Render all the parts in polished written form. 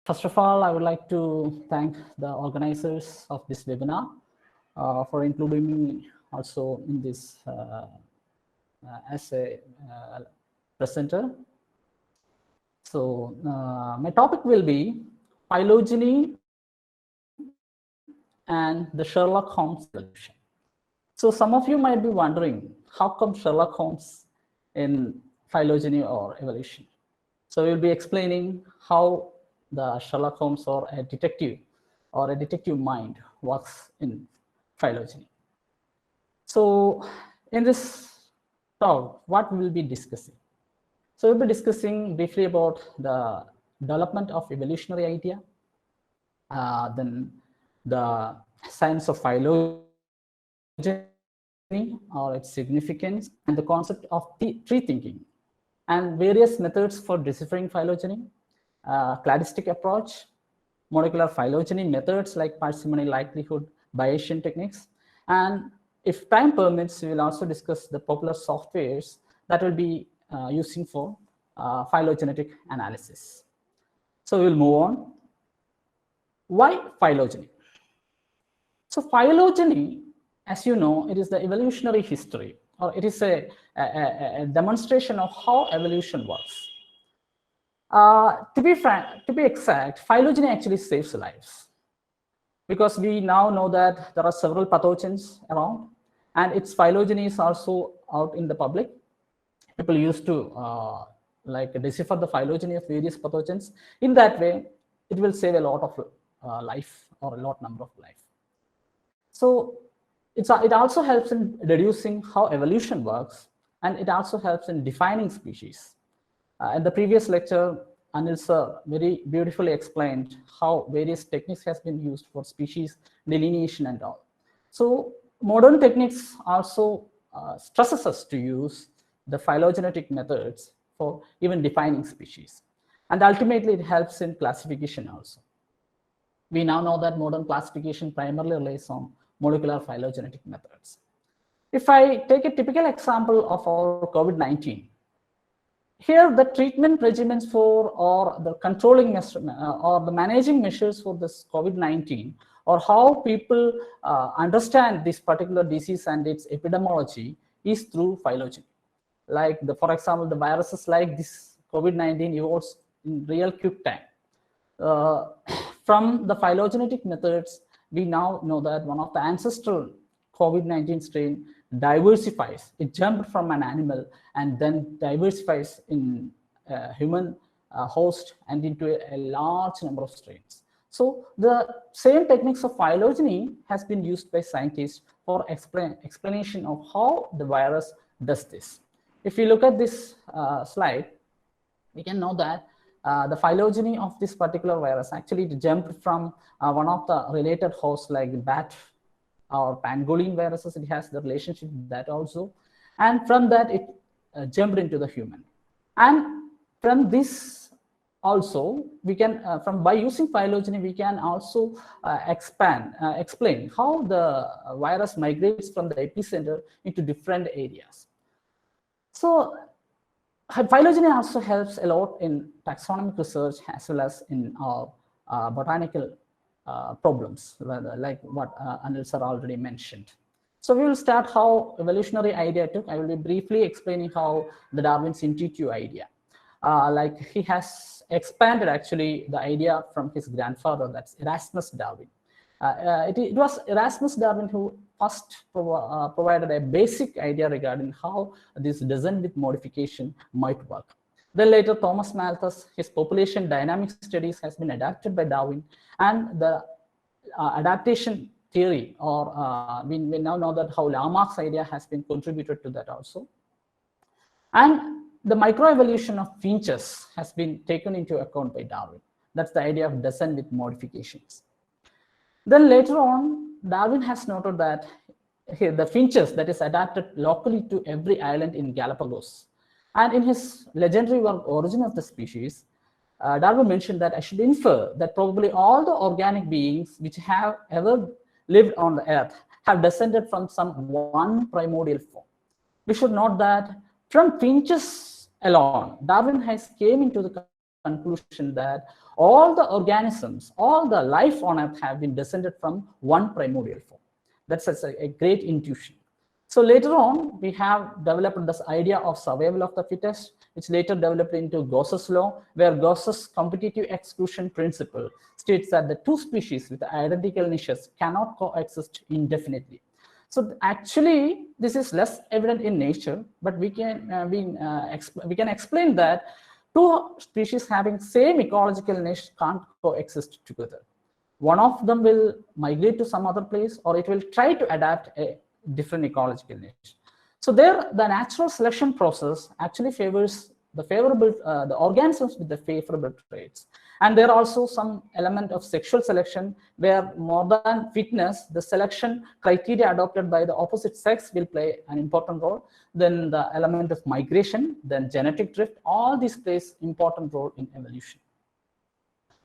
First of all, I would like to thank the organizers of this webinar for including me also in this as a presenter. So my topic will be phylogeny and the Sherlock Holmes evolution. So some of you might be wondering, how come Sherlock Holmes in phylogeny or evolution? So we'll be explaining how the Sherlock Holmes or a detective mind works in phylogeny. So in this talk, what we will be discussing? So we'll be discussing briefly about the development of evolutionary idea, then the science of phylogeny or its significance, and the concept of tree thinking, and various methods for deciphering phylogeny, cladistic approach, molecular phylogeny methods like parsimony, likelihood, Bayesian techniques, and if time permits, we will also discuss the popular softwares that will be using for phylogenetic analysis. So we will move on. Why phylogeny? So phylogeny, as you know, it is the evolutionary history, or it is a demonstration of how evolution works. To be exact, phylogeny actually saves lives, because we now know that there are several pathogens around, and its phylogeny is also out in the public. People used to like decipher the phylogeny of various pathogens. In that way, it will save a lot of life, or a lot number of life. So it also helps in reducing how evolution works, and it also helps in defining species. In the previous lecture, Anil sir very beautifully explained how various techniques has been used for species delineation and all. So modern techniques also stresses us to use the phylogenetic methods for even defining species. And ultimately, it helps in classification also. We now know that modern classification primarily relies on molecular phylogenetic methods. If I take a typical example of our COVID-19, here the treatment regimens for, or the controlling or the managing measures for this COVID-19, or how people understand this particular disease and its epidemiology, is through phylogeny. Like for example, the viruses like this COVID-19 evolves in real quick time. From the phylogenetic methods, we now know that one of the ancestral COVID-19 strain diversifies. It jumped from an animal and then diversifies in a human host and into a large number of strains. So the same techniques of phylogeny has been used by scientists for explanation of how the virus does this. If you look at this slide, we can know that the phylogeny of this particular virus actually jumped from one of the related hosts like bat or pangolin viruses. It has the relationship with that also, and from that it jumped into the human. And from this also, we can by using phylogeny, we can also explain how the virus migrates from the epicenter into different areas. So phylogeny also helps a lot in taxonomic research as well as in our botanical problems, like what Anil sir already mentioned. So we will start how evolutionary idea took. I will be briefly explaining how the Darwin's intuitive idea. Like he has expanded actually the idea from his grandfather, that's Erasmus Darwin. It was Erasmus Darwin who first provided a basic idea regarding how this descent with modification might work. Then later, Thomas Malthus, his population dynamic studies has been adapted by Darwin, and the adaptation theory, or we now know that how Lamarck's idea has been contributed to that also. And the microevolution of finches has been taken into account by Darwin. That's the idea of descent with modifications. Then later on, Darwin has noted that the finches that is adapted locally to every island in Galapagos. And in his legendary work, Origin of the Species, Darwin mentioned that I should infer that probably all the organic beings which have ever lived on the earth have descended from some one primordial form. We should note that from finches alone, Darwin has came into the conclusion that all the organisms, all the life on Earth have been descended from one primordial form. That's a great intuition. So later on, we have developed this idea of survival of the fittest, which later developed into Gauss's law, where Gauss's competitive exclusion principle states that the two species with identical niches cannot coexist indefinitely. So actually, this is less evident in nature, but we can explain that two species having same ecological niche can't coexist together. One of them will migrate to some other place, or it will try to adapt a different ecological niche. So there, the natural selection process actually favors the organisms with the favorable traits. And there are also some element of sexual selection, where more than fitness, the selection criteria adopted by the opposite sex will play an important role. Then the element of migration, then genetic drift, all these plays important role in evolution.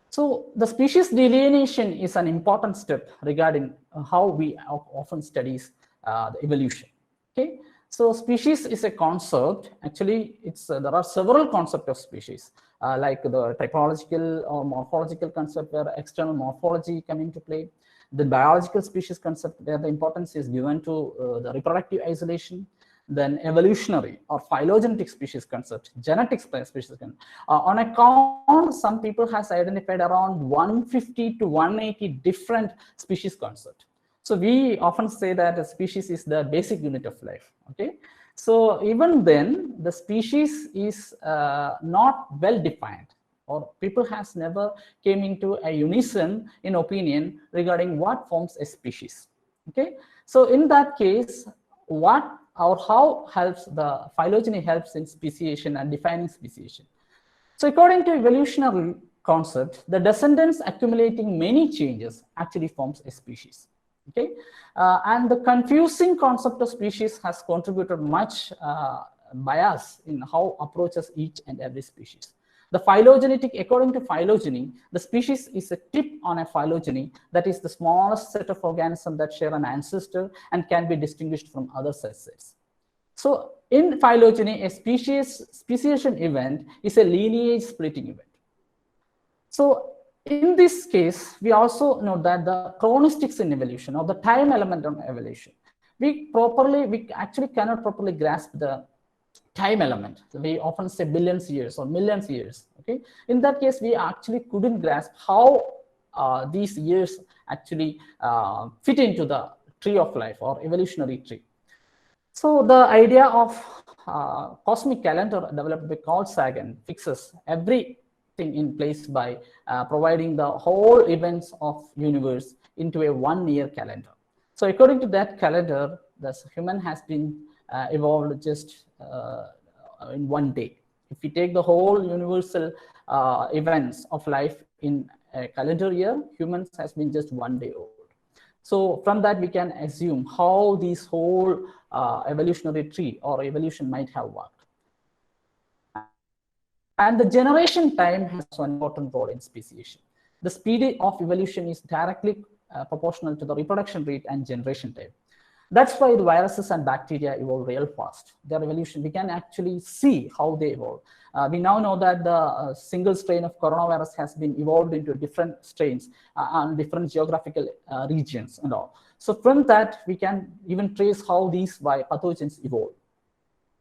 So the species delineation is an important step regarding how we often studies the evolution. Okay, so species is a concept. Actually, there are several concepts of species, like the typological or morphological concept, where external morphology come into play. The biological species concept, where the importance is given to the reproductive isolation. Then evolutionary or phylogenetic species concept, genetic species concept. On a count, some people has identified around 150 to 180 different species concept. So we often say that a species is the basic unit of life. Okay, so even then, the species is not well defined, or people has never came into a unison in opinion regarding what forms a species. Okay, so in that case, what or how helps the phylogeny helps in speciation and defining speciation. So according to evolutionary concept, the descendants accumulating many changes actually forms a species. Okay, and the confusing concept of species has contributed much bias in how approaches each and every species. The phylogenetic, according to phylogeny, the species is a tip on a phylogeny, that is the smallest set of organisms that share an ancestor and can be distinguished from other subsets. So in phylogeny, a speciation event is a lineage splitting event. So in this case, we also know that the chronistics in evolution, or the time element of evolution, we actually cannot properly grasp the time element. So we often say billions years or millions years. Okay, in that case, we actually couldn't grasp how these years actually fit into the tree of life or evolutionary tree. So the idea of cosmic calendar developed by Carl Sagan fixes everything in place by providing the whole events of universe into a 1 year calendar. So according to that calendar, the human has been evolved just in 1 day. If we take the whole universal events of life in a calendar year, humans has been just 1 day old. So from that, we can assume how this whole evolutionary tree or evolution might have worked. And the generation time has an important role in speciation. The speed of evolution is directly proportional to the reproduction rate and generation time. That's why the viruses and bacteria evolve real fast. Their evolution, we can actually see how they evolve. We now know that the single strain of coronavirus has been evolved into different strains and different geographical regions and all. So from that, we can even trace how these pathogens evolve.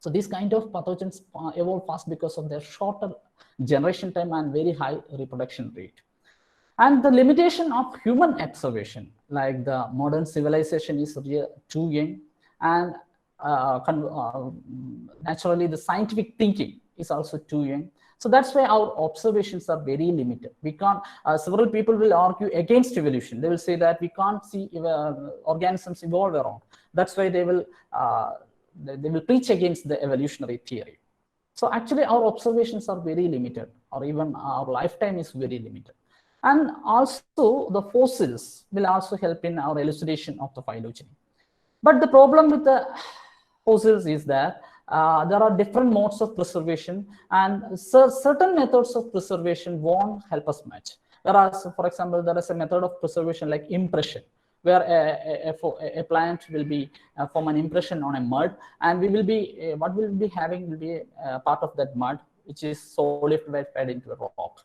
So these kind of pathogens evolve fast because of their shorter generation time and very high reproduction rate. And the limitation of human observation, like the modern civilization is too young, and naturally the scientific thinking is also too young. So that's why our observations are very limited. We can't, several people will argue against evolution. They will say that we can't see organisms evolve around. That's why they will preach against the evolutionary theory. So actually our observations are very limited, or even our lifetime is very limited. And also the fossils will also help in our elucidation of the phylogeny. But the problem with the fossils is that there are different modes of preservation, and certain methods of preservation won't help us much. Whereas, for example, there is a method of preservation like impression, where a plant will be form an impression on a mud, and we will be what we'll be having will be part of that mud. which is solidified into a rock.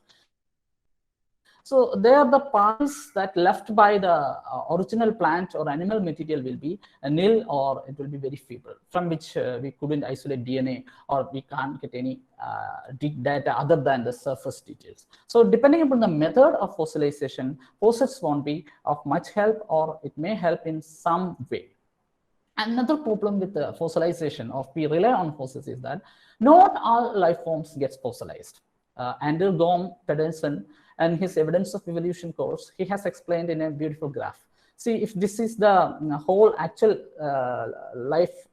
So there the parts that left by the original plant or animal material will be nil, or it will be very feeble, from which we couldn't isolate DNA, or we can't get any data other than the surface details. So depending upon the method of fossilization, fossils won't be of much help, or it may help in some way. Another problem with the fossilization of we rely on fossils is that not all life forms gets fossilized. Andrew Gorm Pedersen, and his Evidence of Evolution course, he has explained in a beautiful graph. See, if this is the whole actual life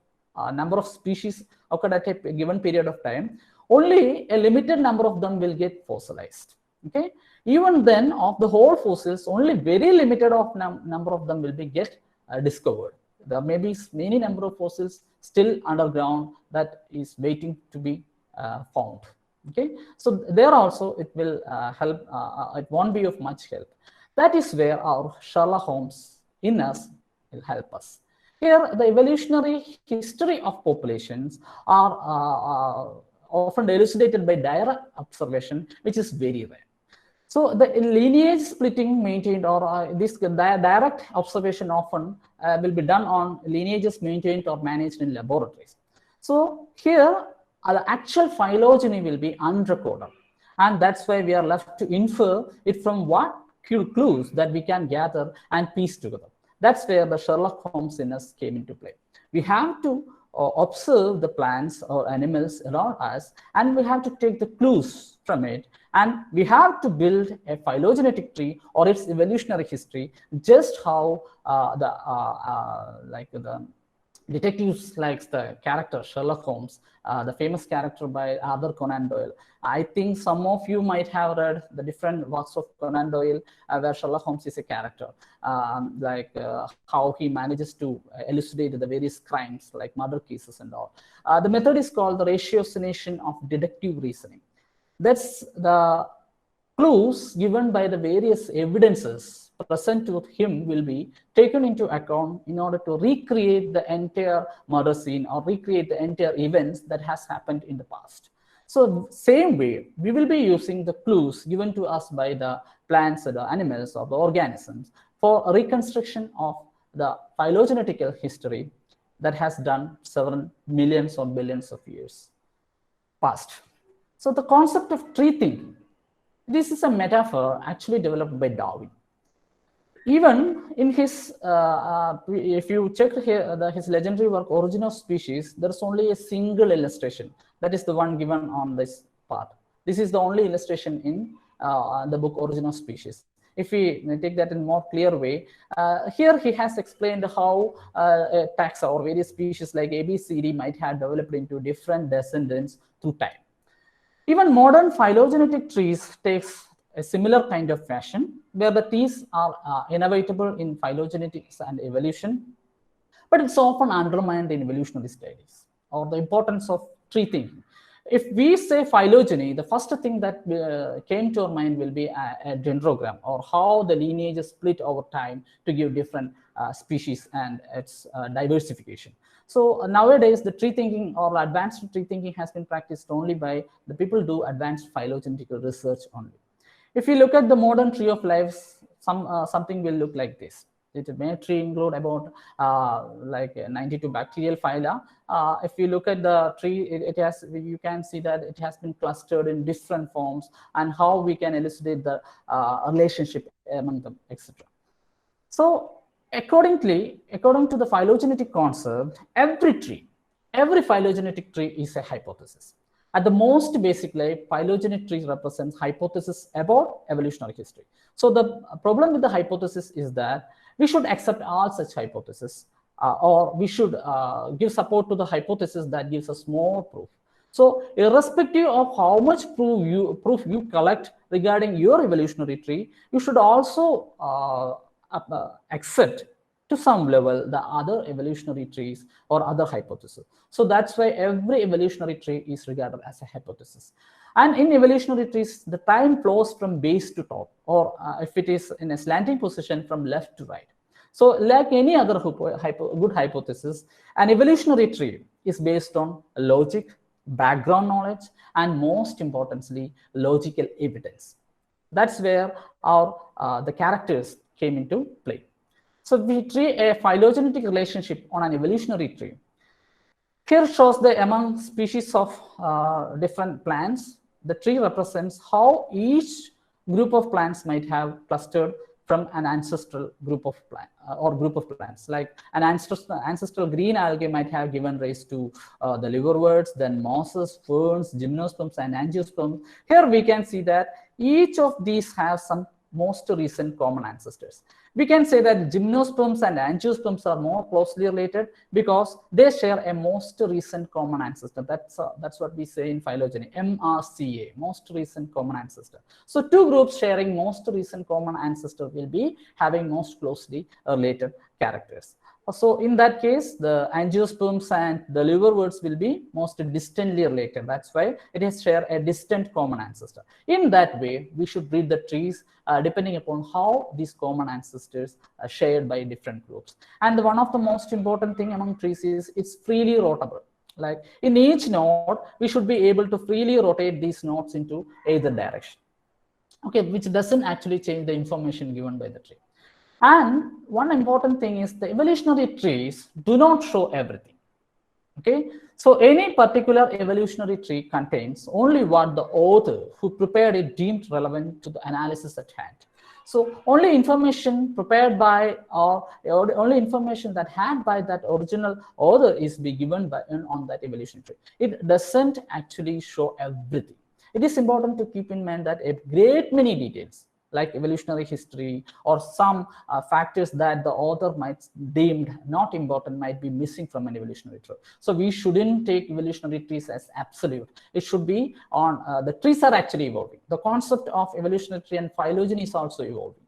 number of species occurred at a given period of time, only a limited number of them will get fossilized. Okay, even then, of the whole fossils, only very limited of number of them will be discovered. There may be many number of fossils still underground that is waiting to be found. Okay, so there also it will help, it won't be of much help. That is where our Sherlock Holmes in us will help us. Here, the evolutionary history of populations are often elucidated by direct observation, which is very rare. So the lineage splitting maintained, or this direct observation often will be done on lineages maintained or managed in laboratories. So here, the actual phylogeny will be unrecorded, and that's why we are left to infer it from what clues that we can gather and piece together. That's where the Sherlock Holmes in us came into play. We have to observe the plants or animals around us, and we have to take the clues from it, and we have to build a phylogenetic tree or its evolutionary history, just how the detectives likes the character Sherlock Holmes, the famous character by Arthur Conan Doyle. I think some of you might have read the different works of Conan Doyle where Sherlock Holmes is a character, how he manages to elucidate the various crimes like murder cases and all. The method is called the ratiocination of deductive reasoning. That's the clues given by the various evidences present to him will be taken into account in order to recreate the entire murder scene or recreate the entire events that has happened in the past. So same way, we will be using the clues given to us by the plants or the animals or the organisms for a reconstruction of the phylogenetical history that has done several millions or billions of years past. So the concept of tree thinking, this is a metaphor actually developed by Darwin. Even in his, if you check here, his legendary work, Origin of Species, there's only a single illustration. That is the one given on this part. This is the only illustration in the book Origin of Species. If we take that in more clear way, here he has explained how taxa or various species like A, B, C, D might have developed into different descendants through time. Even modern phylogenetic trees takes a similar kind of fashion, where the trees are inevitable in phylogenetics and evolution, but it's often undermined in evolutionary studies, or the importance of tree thinking. If we say phylogeny, the first thing that came to our mind will be a dendrogram, or how the lineages split over time to give different species and its diversification. So nowadays, the tree thinking or advanced tree thinking has been practiced only by the people who do advanced phylogenetical research only. If you look at the modern tree of life, something will look like this. It may tree include about 92 bacterial phyla. If you look at the tree, you can see that it has been clustered in different forms, and how we can elucidate the relationship among them, etc. So according to the phylogenetic concept, every phylogenetic tree is a hypothesis. At the most basic level, phylogenetic trees represents hypothesis about evolutionary history. So the problem with the hypothesis is that we should accept all such hypotheses, or we should give support to the hypothesis that gives us more proof. So irrespective of how much proof you collect regarding your evolutionary tree, you should also accept to some level the other evolutionary trees or other hypotheses. So that's why every evolutionary tree is regarded as a hypothesis. And in evolutionary trees, the time flows from base to top, or if it is in a slanting position, from left to right. So like any other good hypothesis, an evolutionary tree is based on logic, background knowledge, and most importantly, logical evidence. That's where the characters came into play. So we treat a phylogenetic relationship on an evolutionary tree. Here shows the among species of different plants. The tree represents how each group of plants might have clustered from an ancestral group of plants or group of plants. Like an ancestral green algae might have given rise to the liverworts, then mosses, ferns, gymnosperms, and angiosperms. Here we can see that each of these have some most recent common ancestors. We can say that gymnosperms and angiosperms are more closely related because they share a most recent common ancestor. That's what we say in phylogeny, MRCA, most recent common ancestor. So two groups sharing most recent common ancestor will be having most closely related characters. So in that case, the angiosperms and the liverworts will be most distantly related. That's why it has shared a distant common ancestor. In that way, we should breed the trees depending upon how these common ancestors are shared by different groups. And one of the most important thing among trees is it's freely rotable. Like in each node, we should be able to freely rotate these nodes into either direction. Okay, which doesn't actually change the information given by the tree. And one important thing is the evolutionary trees do not show everything. Okay, so any particular evolutionary tree contains only what the author who prepared it deemed relevant to the analysis at hand. So only information prepared by or only information that had by that original author is be given by on that evolutionary tree. It doesn't actually show everything. It is important to keep in mind that a great many details like evolutionary history or some factors that the author might deemed not important might be missing from an evolutionary tree. So we shouldn't take evolutionary trees as absolute. It should be on the trees are actually evolving. The concept of evolutionary tree and phylogeny is also evolving.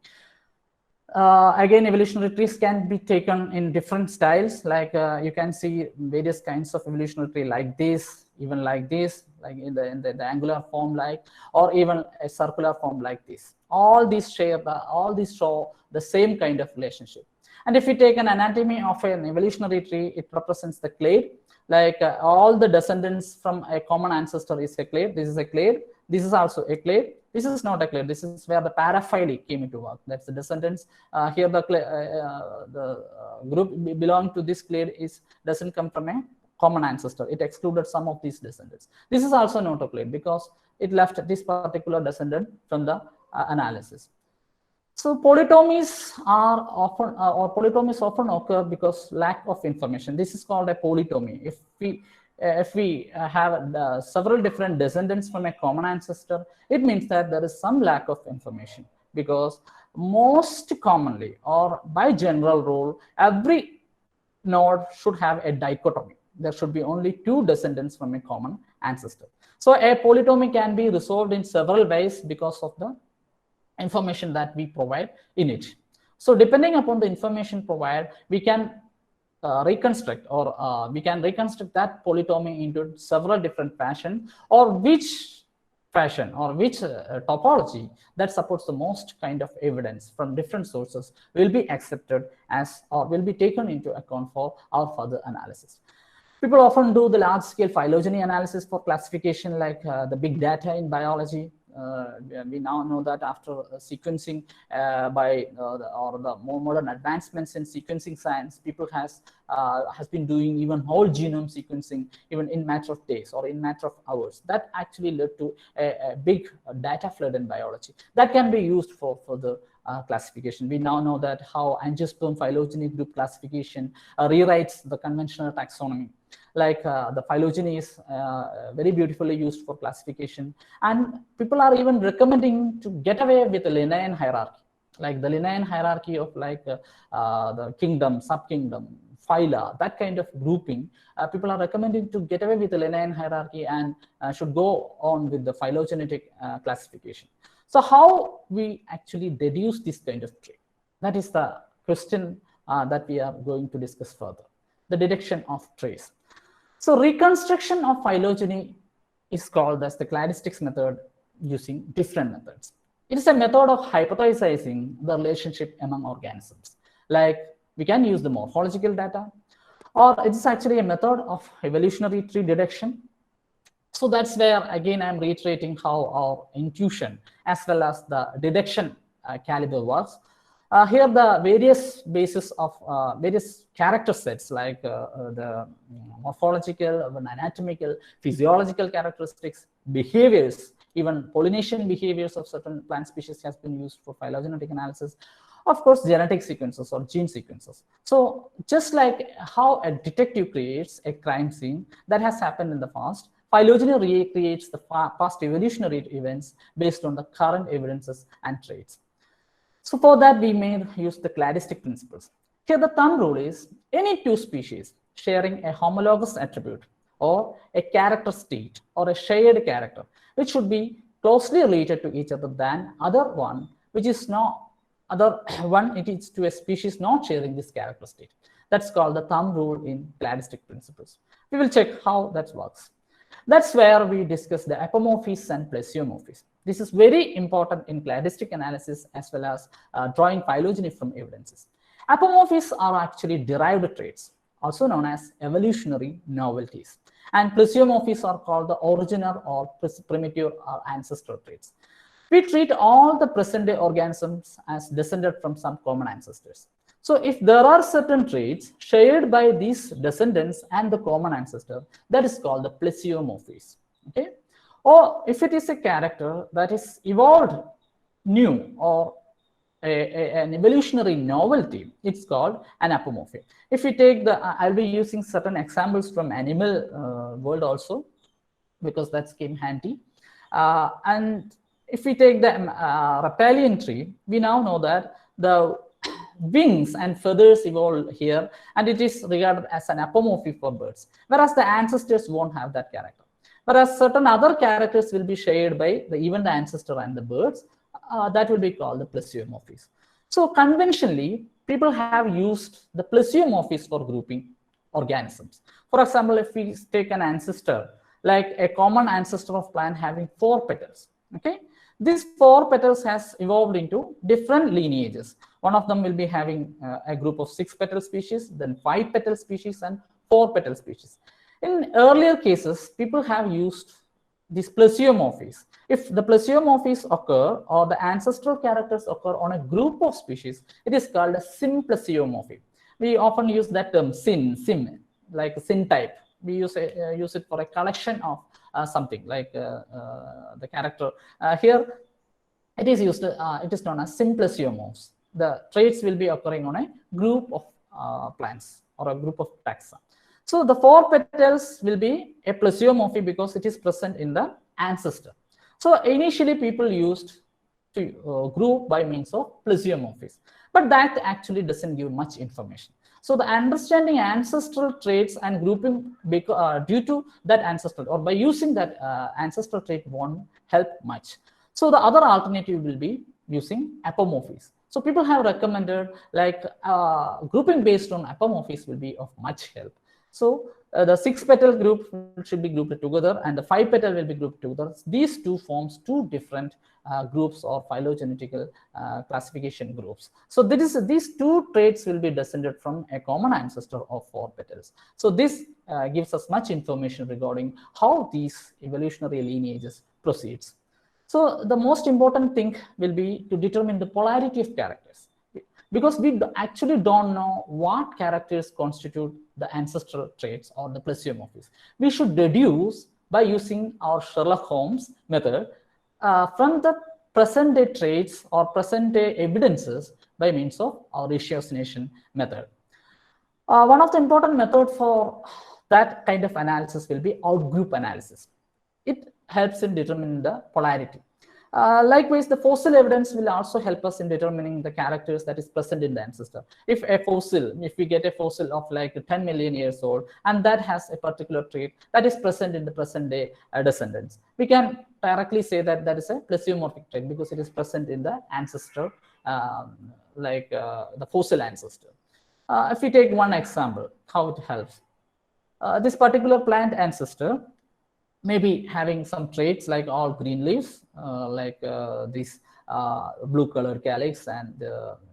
Again, evolutionary trees can be taken in different styles. Like you can see various kinds of evolutionary tree like this, even like this, like in the angular form, like, or even a circular form like this. All these show the same kind of relationship. And if we take an anatomy of an evolutionary tree, it represents the clade. Like all the descendants from a common ancestor is a clade. This is a clade. This is also a clade. This is not a clade. This is where the paraphyly came into work. That's the descendants. Here the group belonging to this clade doesn't come from a common ancestor. It excluded some of these descendants. This is also not a clade because it left this particular descendant from the analysis. So polytomies are often polytomies often occur because lack of information. This is called a polytomy. If we have several different descendants from a common ancestor, it means that there is some lack of information, because most commonly or by general rule, every node should have a dichotomy. There should be only two descendants from a common ancestor. So a polytomy can be resolved in several ways because of the information that we provide in it. So depending upon the information provided, we can reconstruct that polytomy into several different fashion, or which fashion or which topology that supports the most kind of evidence from different sources will be accepted as or will be taken into account for our further analysis. People often do the large-scale phylogeny analysis for classification, like the big data in biology. We now know that after sequencing by the more modern advancements in sequencing science, people has been doing even whole genome sequencing even in matter of days or in matter of hours. That actually led to a big data flood in biology that can be used for the classification. We now know that how angiosperm phylogeny group classification rewrites the conventional taxonomy. Like the phylogeny is very beautifully used for classification, and people are even recommending to get away with the Linnaean hierarchy, like the Linnaean hierarchy of like the kingdom, subkingdom, phyla, that kind of grouping. People are recommending to get away with the Linnaean hierarchy and should go on with the phylogenetic classification. So how we actually deduce this kind of tree? That is the question that we are going to discuss further, the deduction of trees. So reconstruction of phylogeny is called as the cladistics method using different methods. It is a method of hypothesizing the relationship among organisms. Like we can use the morphological data, or it is actually a method of evolutionary tree deduction. So that's where, again, I'm reiterating how our intuition as well as the deduction caliber works. Here, the various basis of various character sets, like the morphological, anatomical, physiological characteristics, behaviors, even pollination behaviors of certain plant species has been used for phylogenetic analysis. Of course, genetic sequences or gene sequences. So just like how a detective creates a crime scene that has happened in the past, phylogeny recreates the past evolutionary events based on the current evidences and traits. So for that, we may use the cladistic principles. Here, the thumb rule is any two species sharing a homologous attribute or a character state or a shared character, which should be closely related to each other than other one, which is not other one, it is to a species not sharing this character state. That's called the thumb rule in cladistic principles. We will check how that works. That's where we discuss the apomorphisms and plesiomorphisms. This is very important in cladistic analysis as well as drawing phylogeny from evidences. Apomorphisms are actually derived traits, also known as evolutionary novelties. And plesiomorphisms are called the original or primitive or ancestral traits. We treat all the present-day organisms as descended from some common ancestors. So if there are certain traits shared by these descendants and the common ancestor, that is called the plesiomorphism. Okay? Or if it is a character that is evolved new or an evolutionary novelty, it's called an apomorphism. If we take the, I'll be using certain examples from animal world also, because that's came handy. And if we take the Rapallian tree, we now know that the wings and feathers evolved here, and it is regarded as an apomorphy for birds, whereas the ancestors won't have that character. Whereas certain other characters will be shared by even the ancestor and the birds, that will be called the plesiomorphism. So conventionally, people have used the plesiomorphism for grouping organisms. For example, if we take an ancestor, like a common ancestor of plant having 4 petals, okay? These 4 petals has evolved into different lineages. One of them will be having a group of 6 petal species, then 5 petal species, and 4 petal species. In earlier cases, people have used these plesiomorphisms. If the plesiomorphisms occur or the ancestral characters occur on a group of species, it is called a symplesiomorphy. We often use that term sim, like syntype. We use it for a collection of something like the character. Here, it is used. It is known as symplesiomorphs. The traits will be occurring on a group of plants or a group of taxa. So the 4 petals will be a plesiomorphy because it is present in the ancestor. So initially, people used to group by means of plesiomorphism, but that actually doesn't give much information. So the understanding ancestral traits and grouping due to that ancestral or by using that ancestral trait won't help much. So the other alternative will be using apomorphism. So people have recommended like grouping based on apomorphism will be of much help. So the 6 petal group should be grouped together and the 5 petal will be grouped together. These two forms 2 different groups or phylogenetical classification groups. So these 2 traits will be descended from a common ancestor of 4 petals. So this gives us much information regarding how these evolutionary lineages proceeds. So the most important thing will be to determine the polarity of characters, because we actually don't know what characters constitute the ancestral traits or the plesiomorphism. We should deduce by using our Sherlock Holmes method from the present day traits or present day evidences by means of our ratiocination method. One of the important methods for that kind of analysis will be outgroup analysis. It helps in determining the polarity. Likewise, the fossil evidence will also help us in determining the characters that is present in the ancestor. If we get a fossil of like 10 million years old, and that has a particular trait that is present in the present day descendants, we can directly say that that is a plesiomorphic trait because it is present in the ancestor, the fossil ancestor. If we take one example, how it helps. This particular plant ancestor maybe having some traits like all green leaves, this blue color calyx and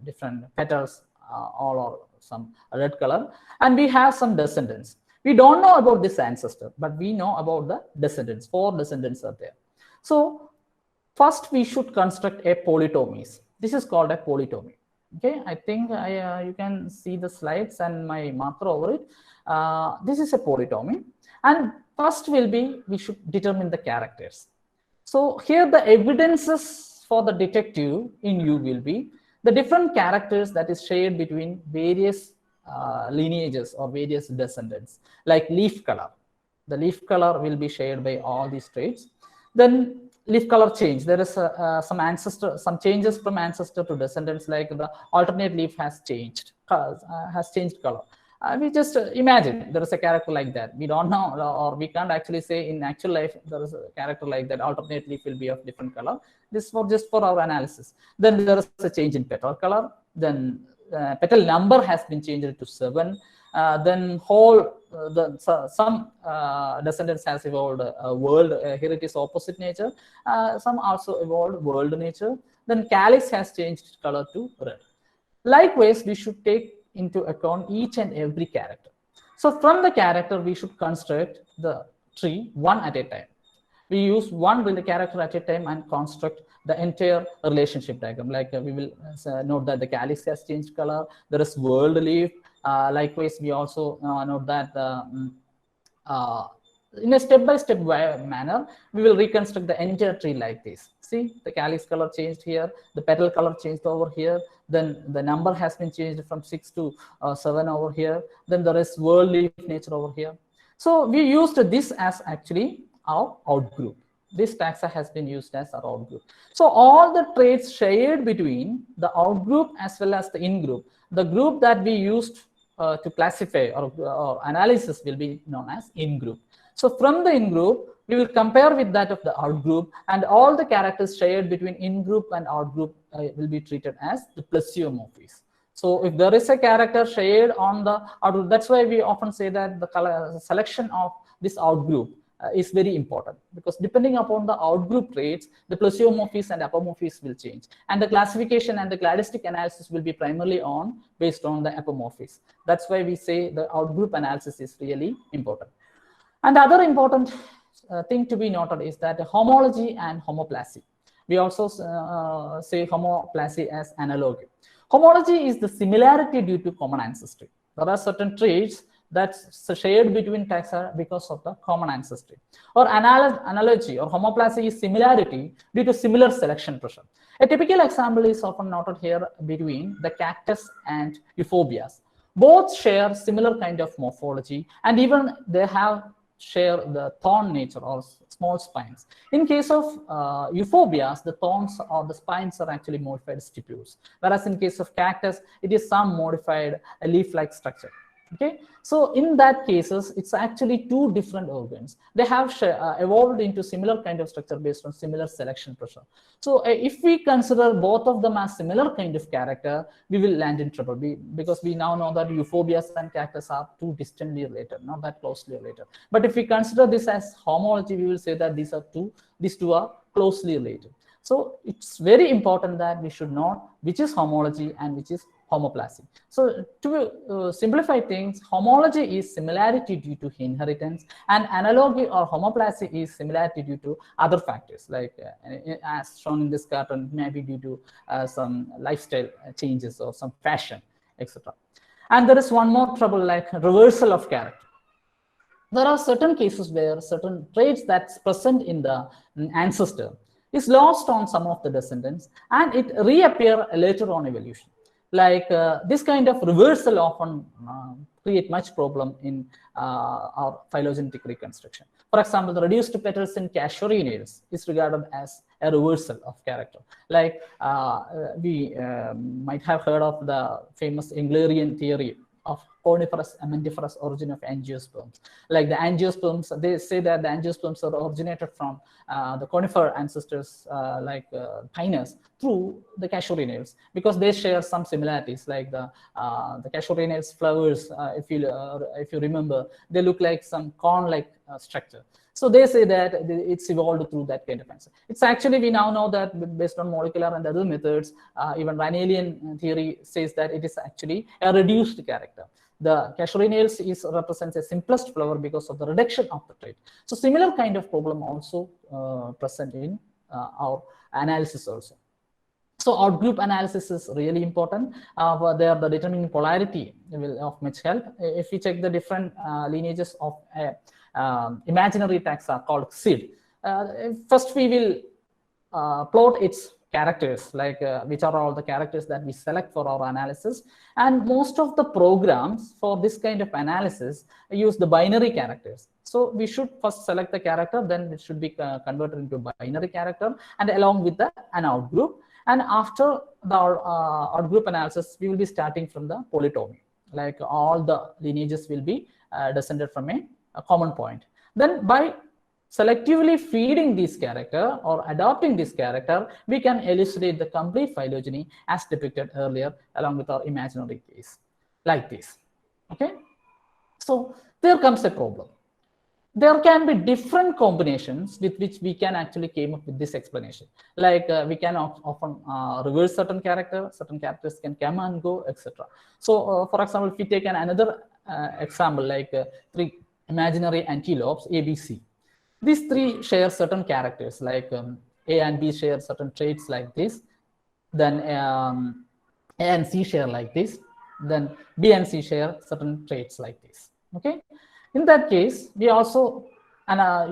different petals, all are some red color, and we have some descendants. We don't know about this ancestor, but we know about the descendants. 4 descendants are there. So first we should construct a polytomies. This is called a polytomy. Okay, I think you can see the slides and my marker over it. This is a polytomy, and first will be we should determine the characters. So here the evidences for the detective in U will be the different characters that is shared between various lineages or various descendants, like leaf color. The leaf color will be shared by all these traits. Then leaf color change. There is some changes from ancestor to descendants, like the alternate leaf has changed color. We just imagine there is a character like that. We don't know, or we can't actually say in actual life there is a character like that. Alternate leaf will be of different color. This is just for our analysis. Then there is a change in petal color. Then petal number has been changed to 7. Then some descendants has evolved world. Here it is opposite nature. Some also evolved world nature. Then calyx has changed color to red. Likewise, we should take into account each and every character. So from the character, we should construct the tree one at a time. We use one with the character at a time and construct the entire relationship diagram. Like we will note that the calyx has changed color. There is world leaf. Likewise, we also note that in a step-by-step manner, we will reconstruct the entire tree like this. See, the calyx color changed here, the petal color changed over here, then the number has been changed from 6 to 7 over here, then there is world leaf nature over here. So we used this as actually our outgroup. This taxa has been used as our outgroup. So all the traits shared between the outgroup as well as the in-group, the group that we used to classify or analysis will be known as in-group. So from the in-group, we will compare with that of the out-group, and all the characters shared between in-group and out-group will be treated as the plesiomorphies. So if there is a character shared on the out-group, that's why we often say that the selection of this out-group is very important, because depending upon the out-group traits, the plesiomorphies and apomorphies will change. And the classification and the cladistic analysis will be primarily based on the apomorphies. That's why we say the out-group analysis is really important. And the other important thing to be noted is that homology and homoplasy. We also say homoplasy as analogy. Homology is the similarity due to common ancestry. There are certain traits that's shared between taxa because of the common ancestry. Or analogy or homoplasy is similarity due to similar selection pressure. A typical example is often noted here between the cactus and euphorbias. Both share similar kind of morphology, and even they share the thorn nature or small spines. In case of euphorbias, the thorns or the spines are actually modified stipules, whereas in case of cactus, it is some modified leaf-like structure. Okay, so in that cases, it's actually two different organs. They have evolved into similar kind of structure based on similar selection pressure. So if we consider both of them as similar kind of character, we will land in trouble, because we now know that euphorbias and cactus are too distantly related, not that closely related. But if we consider this as homology, we will say that these two are closely related. So it's very important that we should know which is homology and which is homoplasy. So to simplify things, homology is similarity due to inheritance, and analogy or homoplasy is similarity due to other factors, like as shown in this cartoon, maybe due to some lifestyle changes or some fashion, etc. And there is one more trouble, like reversal of character. There are certain cases where certain traits that's present in the ancestor is lost on some of the descendants, and it reappear later on evolution. Like this kind of reversal often create much problem in our phylogenetic reconstruction. For example, the reduced petals in casuarinates is regarded as a reversal of character. Like we might have heard of the famous Englerian theory of coniferous amentiferous origin of angiosperms. Like the angiosperms, they say that the angiosperms are originated from the conifer ancestors like pinus through the casuarinates, because they share some similarities. Like the casuarinates flowers, if you remember, they look like some corn-like structure. So they say that it's evolved through that kind of answer. It's actually, we now know that based on molecular and other methods, even Reinelian theory says that it is actually a reduced character. The casuarinaeus represents a simplest flower because of the reduction of the trait. So similar kind of problem also present in our analysis also. So outgroup analysis is really important. There the determining polarity will of much help. If we check the different lineages of imaginary taxa called SID, first we will plot its characters, like which are all the characters that we select for our analysis. And most of the programs for this kind of analysis use the binary characters. So we should first select the character, then it should be converted into binary character and along with an outgroup. And after the outgroup analysis, we will be starting from the polytomy, like all the lineages will be descended from a common point. Then by selectively feeding this character or adopting this character, we can elucidate the complete phylogeny as depicted earlier along with our imaginary case, like this. Okay, so there comes a problem. There can be different combinations with which we can actually came up with this explanation. Like we can often reverse certain characters can come and go, etc. So for example, if we take another example, like 3 imaginary antelopes A, B, C. These 3 share certain characters, like A and B share certain traits like this. Then A and C share like this. Then B and C share certain traits like this. Okay. In that case, we also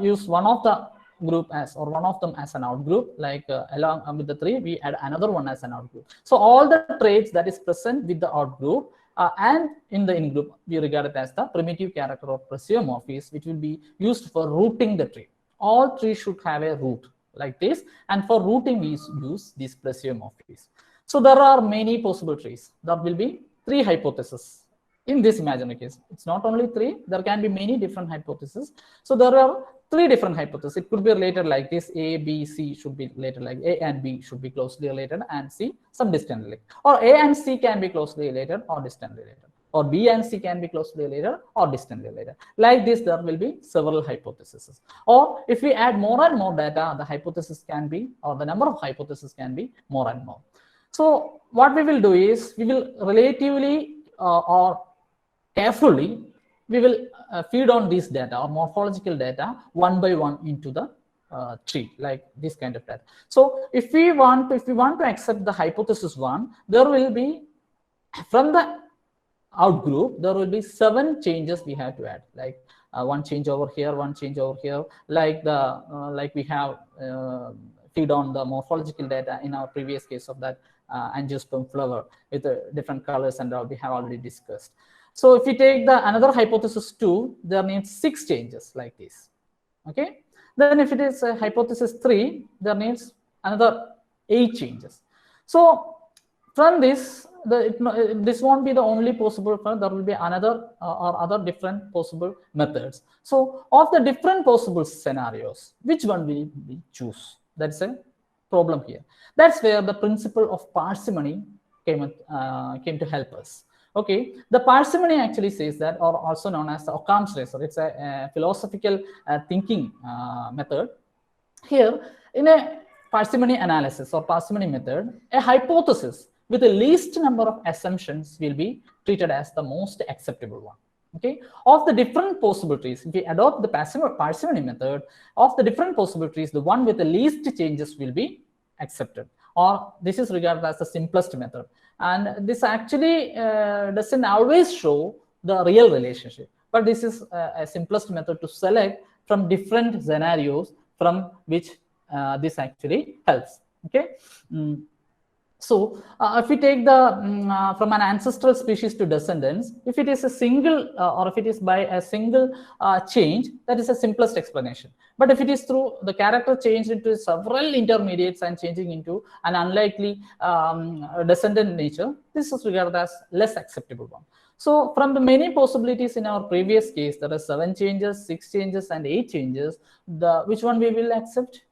use one of the group as or one of them as an outgroup, like along with the 3, we add another one as an outgroup. So all the traits that is present with the outgroup and in the in-group, we regard it as the primitive character or preciomorphism, which will be used for rooting the tree. All trees should have a root like this, and for rooting we use these preciomorphism. So there are many possible trees. There will be 3 hypotheses. In this imaginary case, it's not only 3, there can be many different hypotheses. So there are 3 different hypotheses. It could be related like this: A, B, C should be related like A and B should be closely related, and C some distantly related. Or A and C can be closely related or distantly related. Or B and C can be closely related or distantly related. Like this, there will be several hypotheses. Or if we add more and more data, the hypothesis can be, or the number of hypotheses can be more and more. So what we will do is, we will relatively or carefully, we will feed on these data or morphological data one by one into the tree, like this kind of data. So if we want to accept the hypothesis 1, there will be, from the outgroup, there will be 7 changes we have to add, like one change over here, one change over here, like the like we have feed on the morphological data in our previous case of that angiosperm flower with different colors, and we have already discussed. So if we take the another hypothesis 2, there needs 6 changes like this. Okay. Then if it is a hypothesis 3, there needs another 8 changes. So from this, this won't be the only possible. There will be another or other different possible methods. So of the different possible scenarios, which one will we choose? That's a problem here. That's where the principle of parsimony came to help us. Okay, the parsimony actually says that, or also known as the Occam's razor. It's a philosophical thinking method. Here, in a parsimony analysis or parsimony method, a hypothesis with the least number of assumptions will be treated as the most acceptable one. Okay, of the different possibilities, if we adopt the parsimony method, of the different possibilities, the one with the least changes will be accepted, or this is regarded as the simplest method. And this actually doesn't always show the real relationship, but this is a simplest method to select from different scenarios from which this actually helps. Okay. So if we take the from an ancestral species to descendants, if it is a single or if it is by a single change, that is the simplest explanation. But if it is through the character changed into several intermediates and changing into an unlikely descendant nature, this is regarded as less acceptable one. So from the many possibilities in our previous case, there are 7 changes, 6 changes, and 8 changes. Which one we will accept?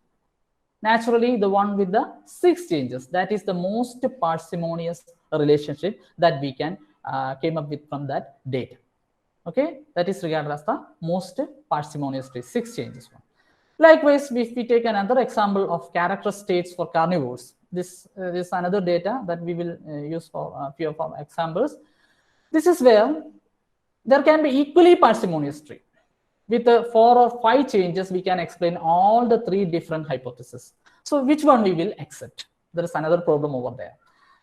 Naturally, the one with the 6 changes. That is the most parsimonious relationship that we can came up with from that data. Okay, that is regarded as the most parsimonious, 6 changes one. Likewise, if we take another example of character states for carnivores, this is another data that we will use for a few of our examples. This is where there can be equally parsimonious tree. With 4 or 5 changes, we can explain all the 3 different hypotheses. So which one we will accept? There is another problem over there.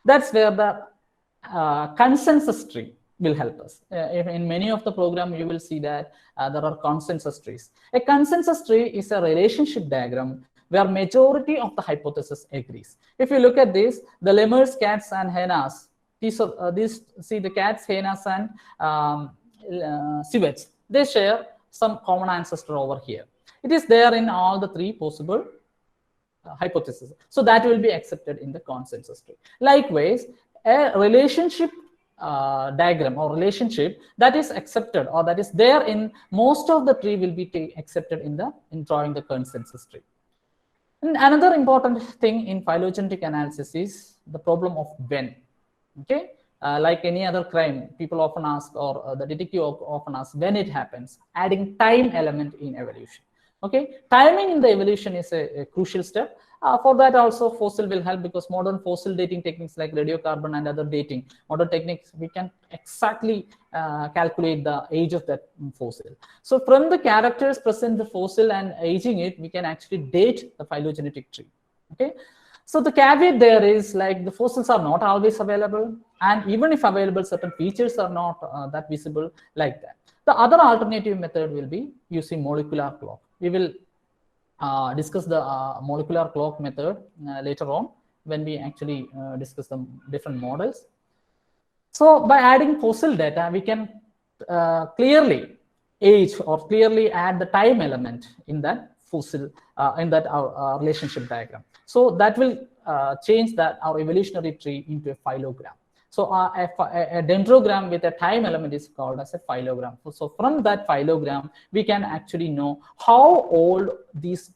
That's where the consensus tree will help us. In many of the program, you will see that there are consensus trees. A consensus tree is a relationship diagram where majority of the hypothesis agrees. If you look at this, the lemurs, cats, and hyenas, these see the cats, hyenas, and civets, they share some common ancestor over here. It is there in all the 3 possible hypotheses. So that will be accepted in the consensus tree. Likewise, a relationship diagram or relationship that is accepted or that is there in most of the tree will be accepted in drawing the consensus tree. And another important thing in phylogenetic analysis is the problem of when. Okay, like any other crime, people often ask, or the detective often asks, when it happens, adding time element in evolution. Okay, timing in the evolution is a crucial step. For that also fossil will help, because modern fossil dating techniques like radiocarbon and other dating modern techniques, we can exactly calculate the age of that fossil. So from the characters present in the fossil and aging it, we can actually date the phylogenetic tree. Okay, so the caveat there is, like, the fossils are not always available, and even if available, certain features are not that visible like that. The other alternative method will be using molecular clock. We will discuss the molecular clock method later on when we actually discuss the different models. So by adding fossil data, we can clearly age or clearly add the time element in that fossil, in that our relationship diagram. So that will change that our evolutionary tree into a phylogram. So a dendrogram with a time element is called as a phylogram. So from that phylogram, we can actually know how old these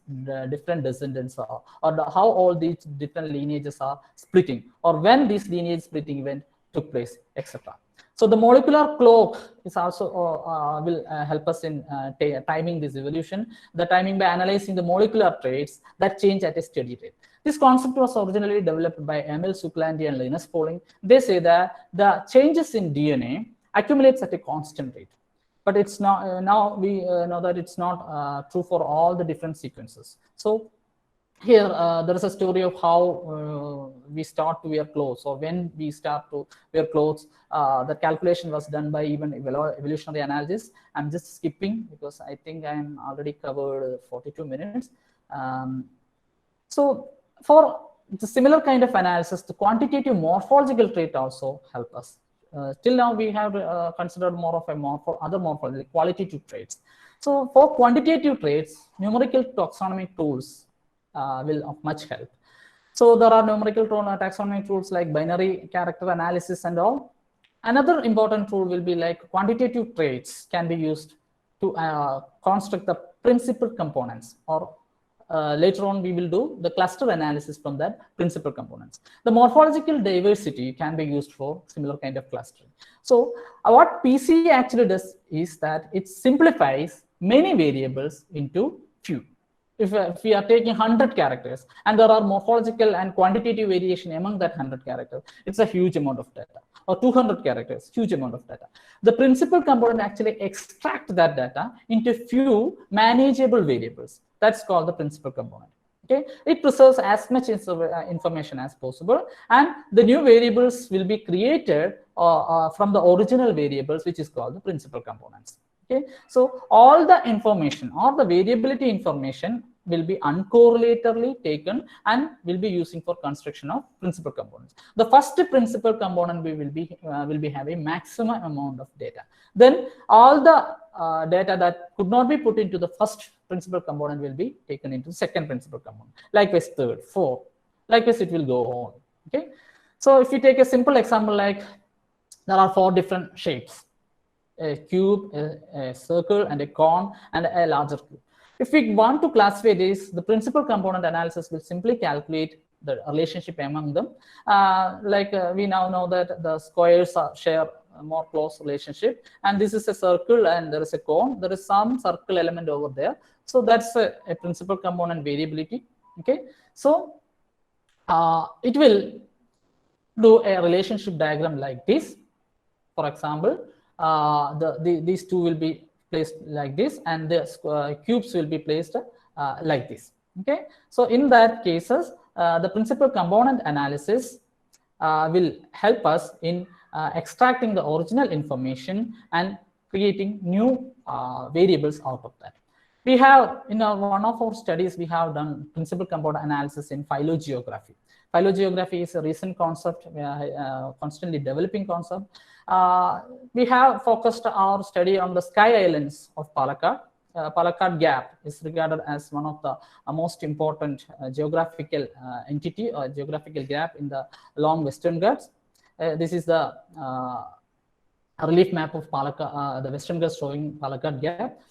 different descendants are, or how old these different lineages are splitting, or when this lineage splitting event took place, etc. So the molecular clock is also will help us in timing this evolution. The timing by analyzing the molecular traits that change at a steady rate. This concept was originally developed by Emil Suklandi and Linus Pauling. They say that the changes in DNA accumulates at a constant rate, but it's not. Now we know that it's not true for all the different sequences. So here there is a story of how we start to wear clothes, or when we start to wear clothes. The calculation was done by even evolutionary analysis. I'm just skipping because I think I'm already covered 42 minutes. So for the similar kind of analysis, the quantitative morphological trait also help us. Till now we have considered more of a other morphology, qualitative traits. So for quantitative traits, numerical taxonomy tools will of much help. So there are numerical taxonomy tools like binary character analysis and all. Another important tool will be like quantitative traits can be used to construct the principal components, or later on we will do the cluster analysis from that principal components. The morphological diversity can be used for similar kind of clustering. So what PC actually does is that it simplifies many variables into few. If we are taking 100 characters and there are morphological and quantitative variation among that 100 characters, it's a huge amount of data. Or 200 characters, huge amount of data. The principal component actually extract that data into few manageable variables. That's called the principal component. Okay, it preserves as much information as possible, and the new variables will be created from the original variables, which is called the principal components. Okay, so all the information or the variability information will be uncorrelatorily taken and will be using for construction of principal components. The first principal component we will be having maximum amount of data. Then all the data that could not be put into the first principal component will be taken into second principal component. Likewise, third, fourth. Likewise, it will go on. Okay, so if you take a simple example, like there are 4 different shapes: a cube, a circle, and a cone, and a larger cube. If we want to classify this, the principal component analysis will simply calculate the relationship among them. We now know that the squares share a more close relationship, and this is a circle and there is a cone. There is some circle element over there. So that's a principal component variability. Okay, so it will do a relationship diagram like this. For example, these two will be placed like this, and the cubes will be placed like this. Okay, so in that cases, the principal component analysis will help us in extracting the original information and creating new variables out of that. We have, in one of our studies, we have done principal component analysis in phylogeography. Phylogeography is a recent concept, constantly developing concept. We have focused our study on the Sky Islands of Palakkad. Palakkad Gap is regarded as one of the most important geographical entity or geographical gap in the long Western Ghats. This is the relief map of Palakkad, the Western Ghats showing Palakkad Gap.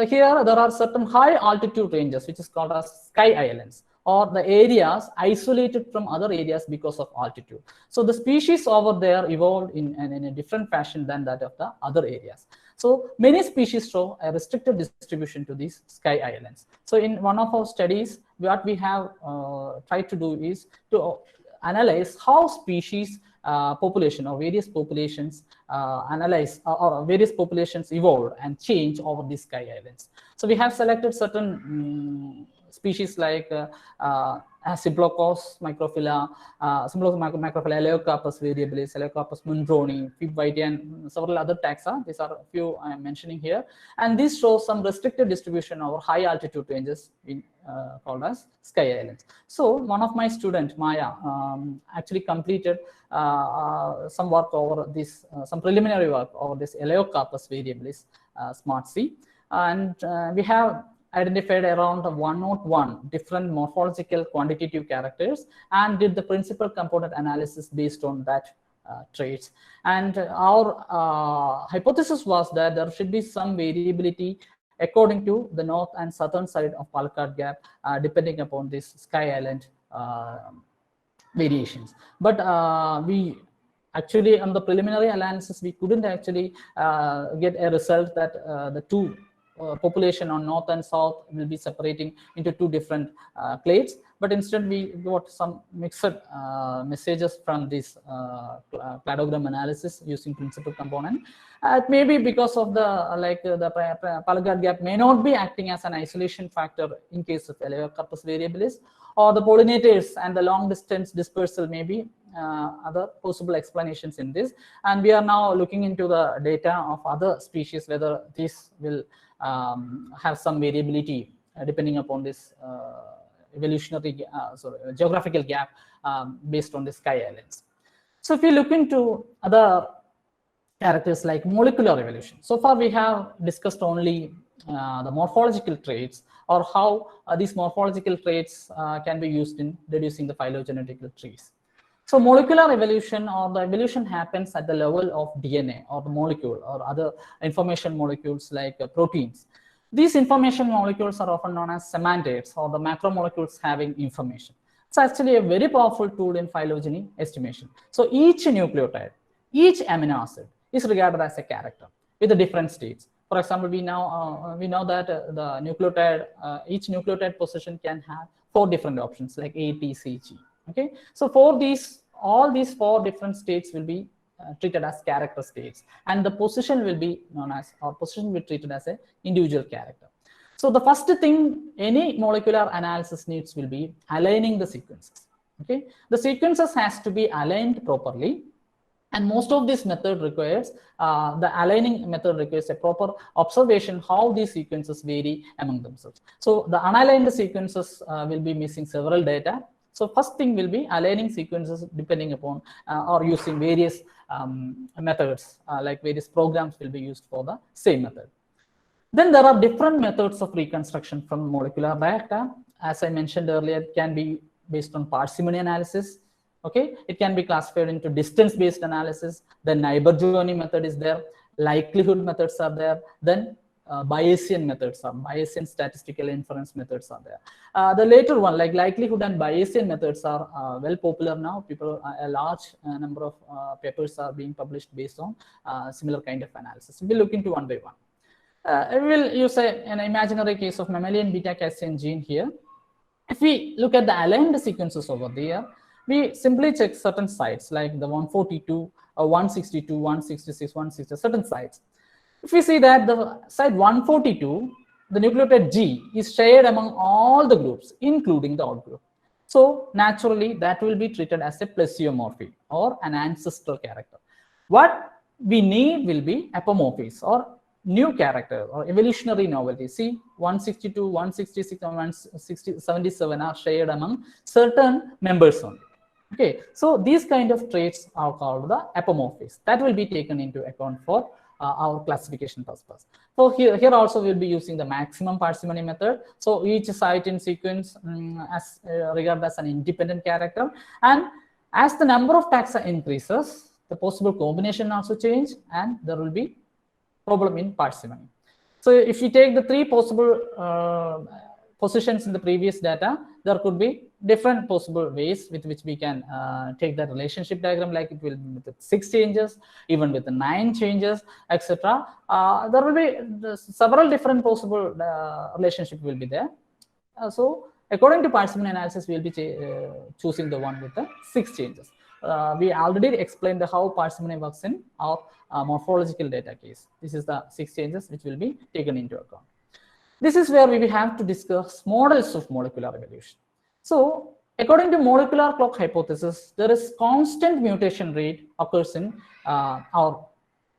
Here there are certain high altitude ranges, which is called as Sky Islands, or the areas isolated from other areas because of altitude. So the species over there evolved in a different fashion than that of the other areas. So many species show a restricted distribution to these Sky Islands. So in one of our studies, what we have tried to do is to analyze how species population or various populations analyze or various populations evolve and change over these Sky Islands. So we have selected certain species like Symblochus microphylla, Elaeocarpus variabilis, Elaeocarpus mundroni, Fibwhiti, and several other taxa. These are a few I am mentioning here. And this shows some restricted distribution over high altitude ranges in, called as Sky Islands. So one of my students, Maya, actually completed some work over this, some preliminary work over this Elaeocarpus variabilis SmartC. And we have identified around 101 different morphological quantitative characters and did the principal component analysis based on that traits. And our hypothesis was that there should be some variability according to the north and southern side of Palakkad Gap, depending upon this Sky Island variations. But we actually, on the preliminary analysis, we couldn't actually get a result that the two population on north and south will be separating into two different clades, but instead we got some mixed messages from this cladogram analysis using principal component. It may be because of the the Palakkad Gap may not be acting as an isolation factor in case of Elaeocarpus variabilis, or the pollinators and the long distance dispersal may be other possible explanations in this. And we are now looking into the data of other species, whether this will have some variability depending upon this evolutionary geographical gap based on the Sky Islands. So if we look into other characters like molecular evolution, so far we have discussed only the morphological traits, or how these morphological traits can be used in deducing the phylogenetical trees. So molecular evolution, or the evolution, happens at the level of DNA or the molecule or other information molecules like proteins. These information molecules are often known as semantids, or the macromolecules having information. It's actually a very powerful tool in phylogeny estimation. So each nucleotide, each amino acid is regarded as a character with the different states. For example, we know that the nucleotide, each nucleotide position can have 4 different options like A, T, C, G. Okay, so for these, all these 4 different states will be treated as character states, and the position will be known as, or position will be treated as an individual character. So the first thing any molecular analysis needs will be aligning the sequences. Okay, the sequences has to be aligned properly, and most of this method requires, the aligning method requires a proper observation how these sequences vary among themselves. So the unaligned sequences will be missing several data. So first thing will be aligning sequences depending upon or using various methods, like various programs will be used for the same method. Then there are different methods of reconstruction from molecular data. As I mentioned earlier, it can be based on parsimony analysis. Okay, it can be classified into distance-based analysis. The Neighbor-Joiny method is there. Likelihood methods are there. Then Bayesian methods are, Bayesian statistical inference methods are there. The later one, like likelihood and Bayesian methods, are well popular now. People, a large number of papers are being published based on similar kind of analysis. We'll look into one by one. We'll use an imaginary case of mammalian beta-casein gene here. If we look at the aligned sequences over there, we simply check certain sites like the 142, 162, 166, 160, certain sites. If we see that the site 142, the nucleotide G is shared among all the groups, including the outgroup. So naturally, that will be treated as a plesiomorphy or an ancestral character. What we need will be apomorphies or new character or evolutionary novelty. See, 162, 166, and 177 are shared among certain members only. Okay, so these kind of traits are called the apomorphies. That will be taken into account for our classification purpose. So here also we'll be using the maximum parsimony method. So each site in sequence as regarded as an independent character, and as the number of taxa increases, the possible combination also change, and there will be problem in parsimony. So if you take the three possible positions in the previous data, there could be different possible ways with which we can take that relationship diagram, like it will be with 6 changes, even with the 9 changes, etc. There will be several different possible relationship will be there. So according to parsimony analysis, we will be choosing the one with the 6 changes. We already explained how parsimony works in our morphological data case. This is the 6 changes which will be taken into account. This is where we will have to discuss models of molecular evolution. So according to molecular clock hypothesis, there is constant mutation rate occurs in our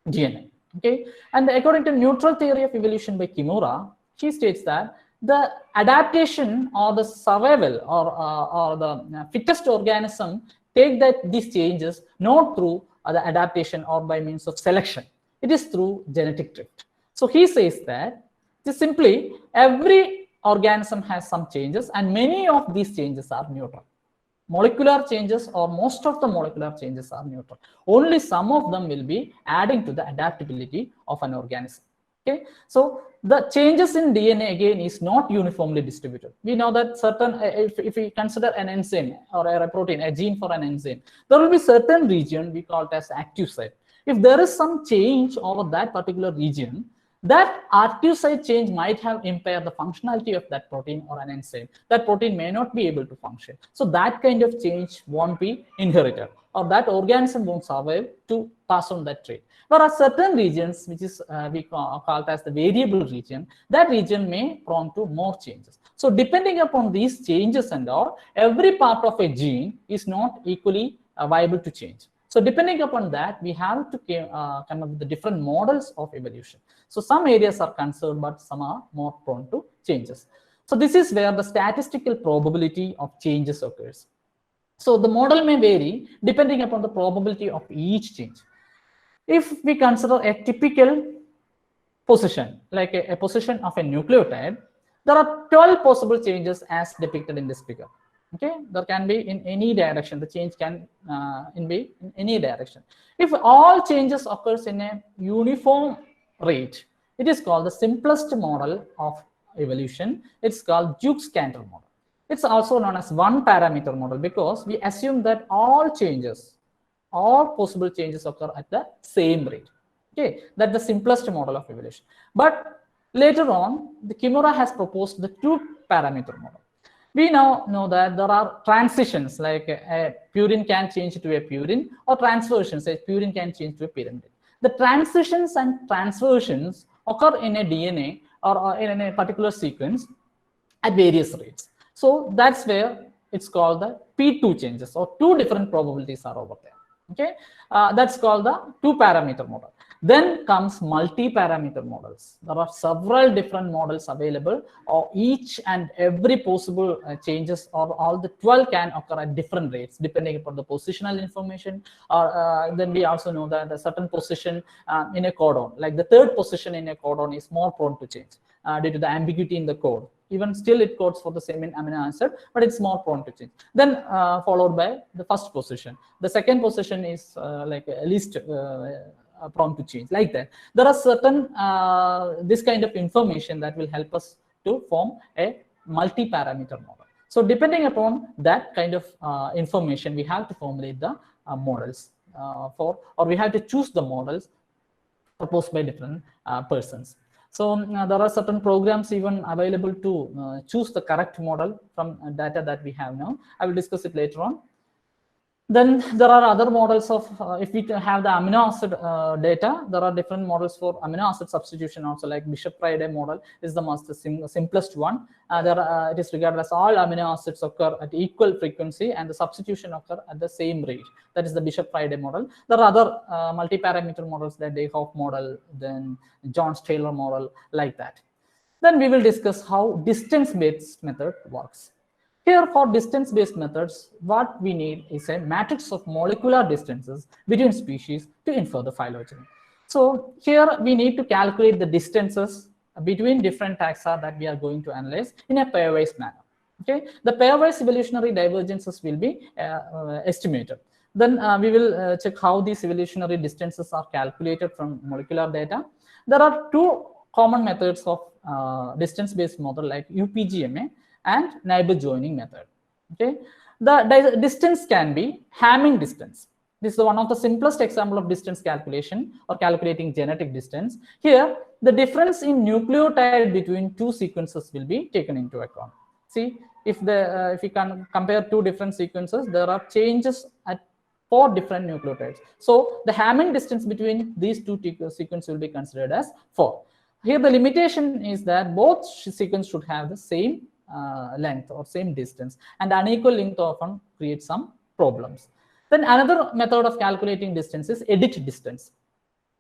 DNA. Okay, and according to neutral theory of evolution by Kimura, she states that the adaptation or the survival or the fittest organism take these changes not through the adaptation or by means of selection. It is through genetic drift. So he says that just simply every organism has some changes, and many of these changes are neutral. Molecular changes or most of the molecular changes are neutral. Only some of them will be adding to the adaptability of an organism. Okay, so the changes in DNA again is not uniformly distributed. We know that certain, if we consider an enzyme or a protein, a gene for an enzyme, there will be certain region we call it as active site. If there is some change over that particular region, that active site change might have impaired the functionality of that protein or an enzyme. That protein may not be able to function. So that kind of change won't be inherited, or that organism won't survive to pass on that trait. Whereas certain regions, which is we call it as the variable region, that region may prone to more changes. So depending upon these changes and all, every part of a gene is not equally viable to change. So depending upon that, we have to come up with the different models of evolution. So some areas are conserved, but some are more prone to changes. So this is where the statistical probability of changes occurs. So the model may vary depending upon the probability of each change. If we consider a typical position, like a position of a nucleotide, there are 12 possible changes as depicted in this figure. Okay, there can be in any direction. The change can be in any direction. If all changes occurs in a uniform rate, it is called the simplest model of evolution. It's called Jukes-Cantor model. It's also known as one parameter model because we assume that all possible changes occur at the same rate. Okay, that's the simplest model of evolution. But later on, the Kimura has proposed the two parameter model. We now know that there are transitions, like a purine can change to a purine, or transversions, a purine can change to a pyrimidine. The transitions and transversions occur in a DNA or in a particular sequence at various rates. So that's where it's called the P2 changes, or two different probabilities are over there. Okay, that's called the two parameter model. Then comes multi-parameter models. There are several different models available, or each and every possible changes, or all the 12 can occur at different rates depending upon the positional information. Or then we also know that a certain position in a codon, like the third position in a codon, is more prone to change due to the ambiguity in the code. Even still, it codes for the same amino acid, but it's more prone to change. Then followed by the first position. The second position is like least prone to change, like that. There are certain this kind of information that will help us to form a multi-parameter model. So depending upon that kind of information, we have to formulate the models or we have to choose the models proposed by different persons. So there are certain programs even available to choose the correct model from data that we have now. I will discuss it later on. Then there are other models of, if we have the amino acid data, there are different models for amino acid substitution also, like Bishop-Friday model is the most simplest one. It is regarded as all amino acids occur at equal frequency and the substitution occur at the same rate. That is the Bishop-Friday model. There are other multi-parameter models like Dayhoff model, then Jones-Taylor model, like that. Then we will discuss how distance-based method works. Here, for distance-based methods, what we need is a matrix of molecular distances between species to infer the phylogeny. So here we need to calculate the distances between different taxa that we are going to analyze in a pairwise manner. Okay, the pairwise evolutionary divergences will be estimated. Then we will check how these evolutionary distances are calculated from molecular data. There are two common methods of distance-based model like UPGMA and neighbor joining method. Okay, the distance can be Hamming distance. This is one of the simplest example of distance calculation or calculating genetic distance. Here, the difference in nucleotide between two sequences will be taken into account. See, if you can compare two different sequences, there are changes at 4 different nucleotides. So the Hamming distance between these two sequences will be considered as 4. Here, the limitation is that both sequences should have the same length or same distance, and unequal length often creates some problems. Then another method of calculating distance is edit distance.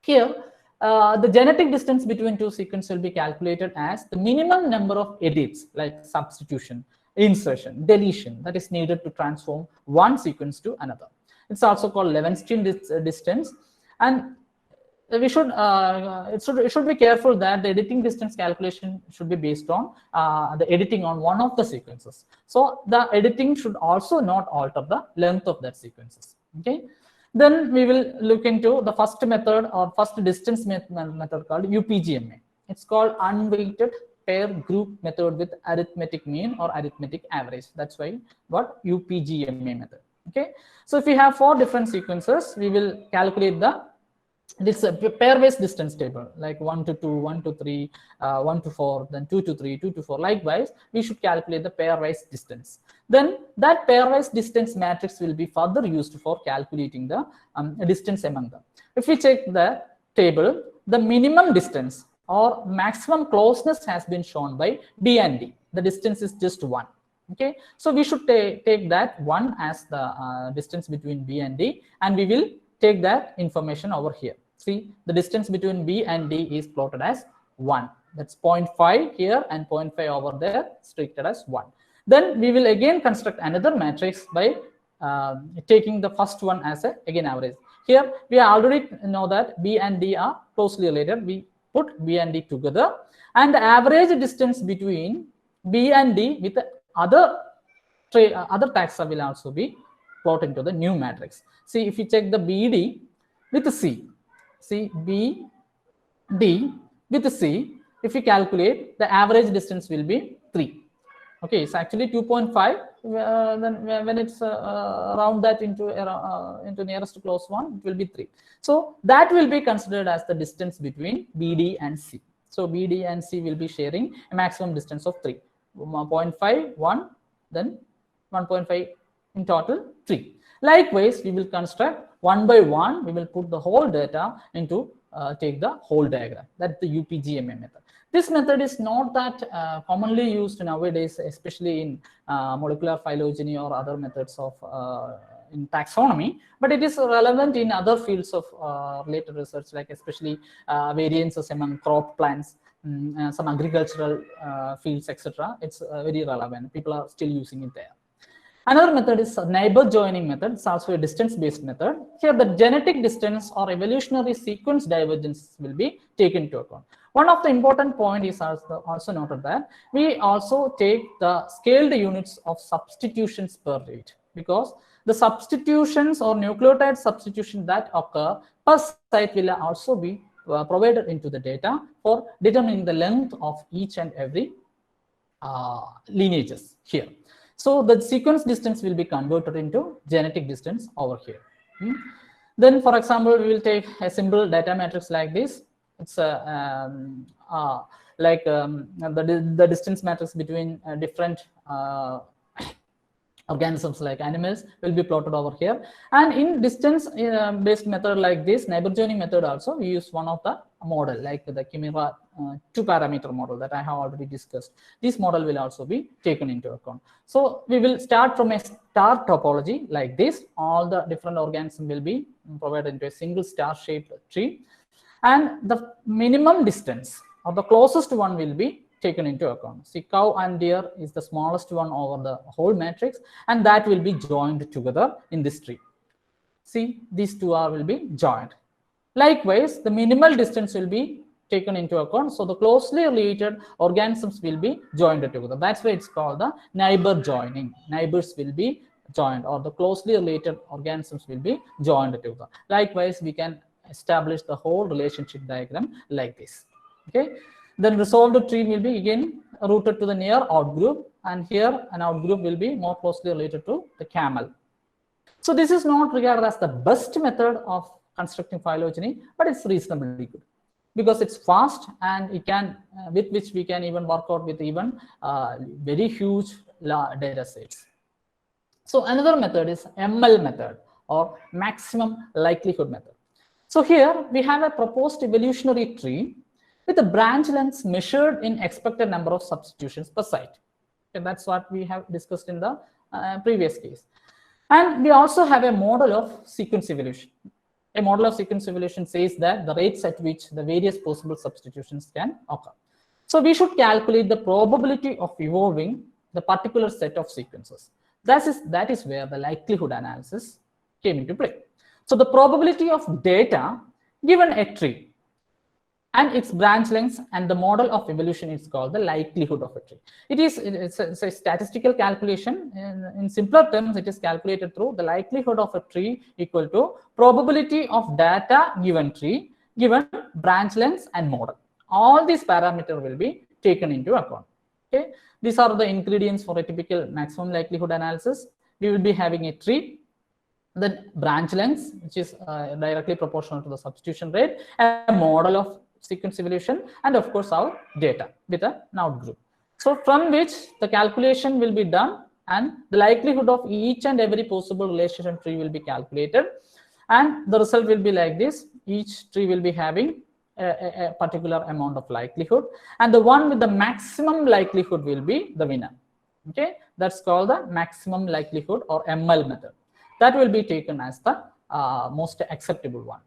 Here, the genetic distance between two sequences will be calculated as the minimum number of edits like substitution, insertion, deletion that is needed to transform one sequence to another. It's also called Levenshtein distance, and we should it should be careful that the editing distance calculation should be based on the editing on one of the sequences. So the editing should also not alter the length of that sequences. Okay. Then we will look into the first method or first distance method called UPGMA. It's called unweighted pair group method with arithmetic mean or arithmetic average. That's why what UPGMA method. Okay. So if we have 4 different sequences, we will calculate this pairwise distance table like 1 to 2, 1 to 3, 1 to 4, then 2 to 3, 2 to 4. Likewise, we should calculate the pairwise distance. Then that pairwise distance matrix will be further used for calculating the distance among them. If we check the table, the minimum distance or maximum closeness has been shown by B and D. The distance is just 1. Okay, so we should take that 1 as the distance between B and D, and we will take that information over here. See, the distance between B and D is plotted as 1. That's 0.5 here and 0.5 over there, treated as 1. Then we will again construct another matrix by taking the first one as a again average. Here we already know that B and D are closely related. We put B and D together, and the average distance between B and D with the other taxa will also be plotted into the new matrix. See, if you check the BD with the C, see BD with the C, if you calculate, the average distance will be 3. Okay, it's actually 2.5. Then when it's round that into nearest close one, it will be 3. So that will be considered as the distance between BD and C. So BD and C will be sharing a maximum distance of 3. 0.5, 1, then 1.5 in total 3. Likewise, we will construct one by one. We will put the whole data into take the whole diagram. That's the UPGMA method. This method is not that commonly used nowadays, especially in molecular phylogeny or other methods of in taxonomy, but it is relevant in other fields of related research, like especially variances among crop plants, some agricultural fields, etc. It's very relevant. People are still using it there. Another method is neighbor joining method. It's also a distance-based method. Here, the genetic distance or evolutionary sequence divergence will be taken into account. One of the important point is also noted that we also take the scaled units of substitutions per rate, because the substitutions or nucleotide substitution that occur per site will also be provided into the data for determining the length of each and every lineages here. So the sequence distance will be converted into genetic distance over here. Then, for example, we will take a simple data matrix like this. It's like the distance matrix between different organisms like animals will be plotted over here. And in distance based method like this, neighbor joining method also, we use one of the model like the Chimera 2-parameter model that I have already discussed. This model will also be taken into account. So we will start from a star topology like this. All the different organisms will be provided into a single star shaped tree, and the minimum distance or the closest one will be taken into account. See, cow and deer is the smallest one over the whole matrix, and that will be joined together in this tree. See, these two will be joined. Likewise, the minimal distance will be taken into account. So the closely related organisms will be joined together. That's why it's called the neighbor joining. Neighbors will be joined, or the closely related organisms will be joined together. Likewise, we can establish the whole relationship diagram like this. Okay. Then resolved tree will be again rooted to the near outgroup, and here an outgroup will be more closely related to the camel. So this is not regarded as the best method of constructing phylogeny, but it's reasonably good because it's fast, and it can with which we can even work out with even very huge data sets. So another method is ML method, or maximum likelihood method. So here we have a proposed evolutionary tree with the branch lengths measured in expected number of substitutions per site. Okay, that's what we have discussed in the previous case. And we also have a model of sequence evolution. A model of sequence evolution says that the rates at which the various possible substitutions can occur. So we should calculate the probability of evolving the particular set of sequences. That is where the likelihood analysis came into play. So the probability of data given a tree and its branch lengths and the model of evolution is called the likelihood of a tree. It's a statistical calculation. In simpler terms, it is calculated through the likelihood of a tree equal to probability of data given tree, given branch lengths and model. All these parameters will be taken into account. Okay, these are the ingredients for a typical maximum likelihood analysis. We will be having a tree, then branch lengths, which is directly proportional to the substitution rate, a model of sequence evolution, and of course our data with an outgroup. So from which the calculation will be done, and the likelihood of each and every possible relationship tree will be calculated, and the result will be like this. Each tree will be having a particular amount of likelihood, and the one with the maximum likelihood will be the winner. Okay, that's called the maximum likelihood, or ML method. That will be taken as the most acceptable one.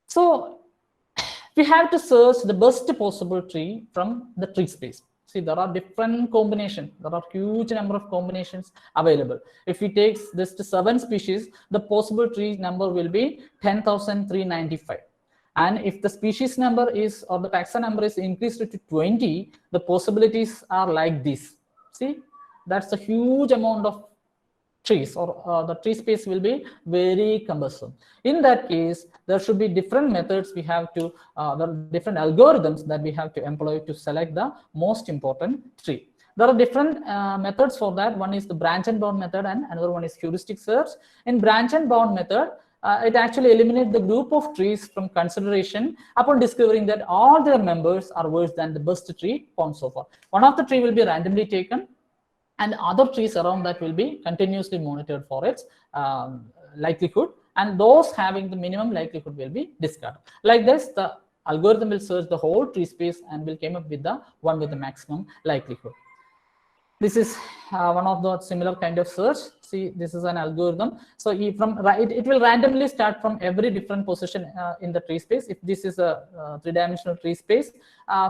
So we have to search the best possible tree from the tree space. See, there are different combinations. There are huge number of combinations available. If we take this to 7 species, the possible tree number will be 10,395. And if the species number is, or the taxa number is increased to 20, the possibilities are like this. See, that's a huge amount of trees, or the tree space will be very cumbersome. In that case, there should be different methods we have to, the different algorithms that we have to employ to select the most important tree. There are different methods for that. One is the branch and bound method, and another one is heuristic search. In branch and bound method, it actually eliminates the group of trees from consideration upon discovering that all their members are worse than the best tree found so far. One of the tree will be randomly taken, and other trees around that will be continuously monitored for its likelihood, and those having the minimum likelihood will be discarded. Like this, the algorithm will search the whole tree space and will come up with the one with the maximum likelihood. This is one of the similar kind of search. See, this is an algorithm. So it will randomly start from every different position in the tree space. If this is a 3-dimensional tree space,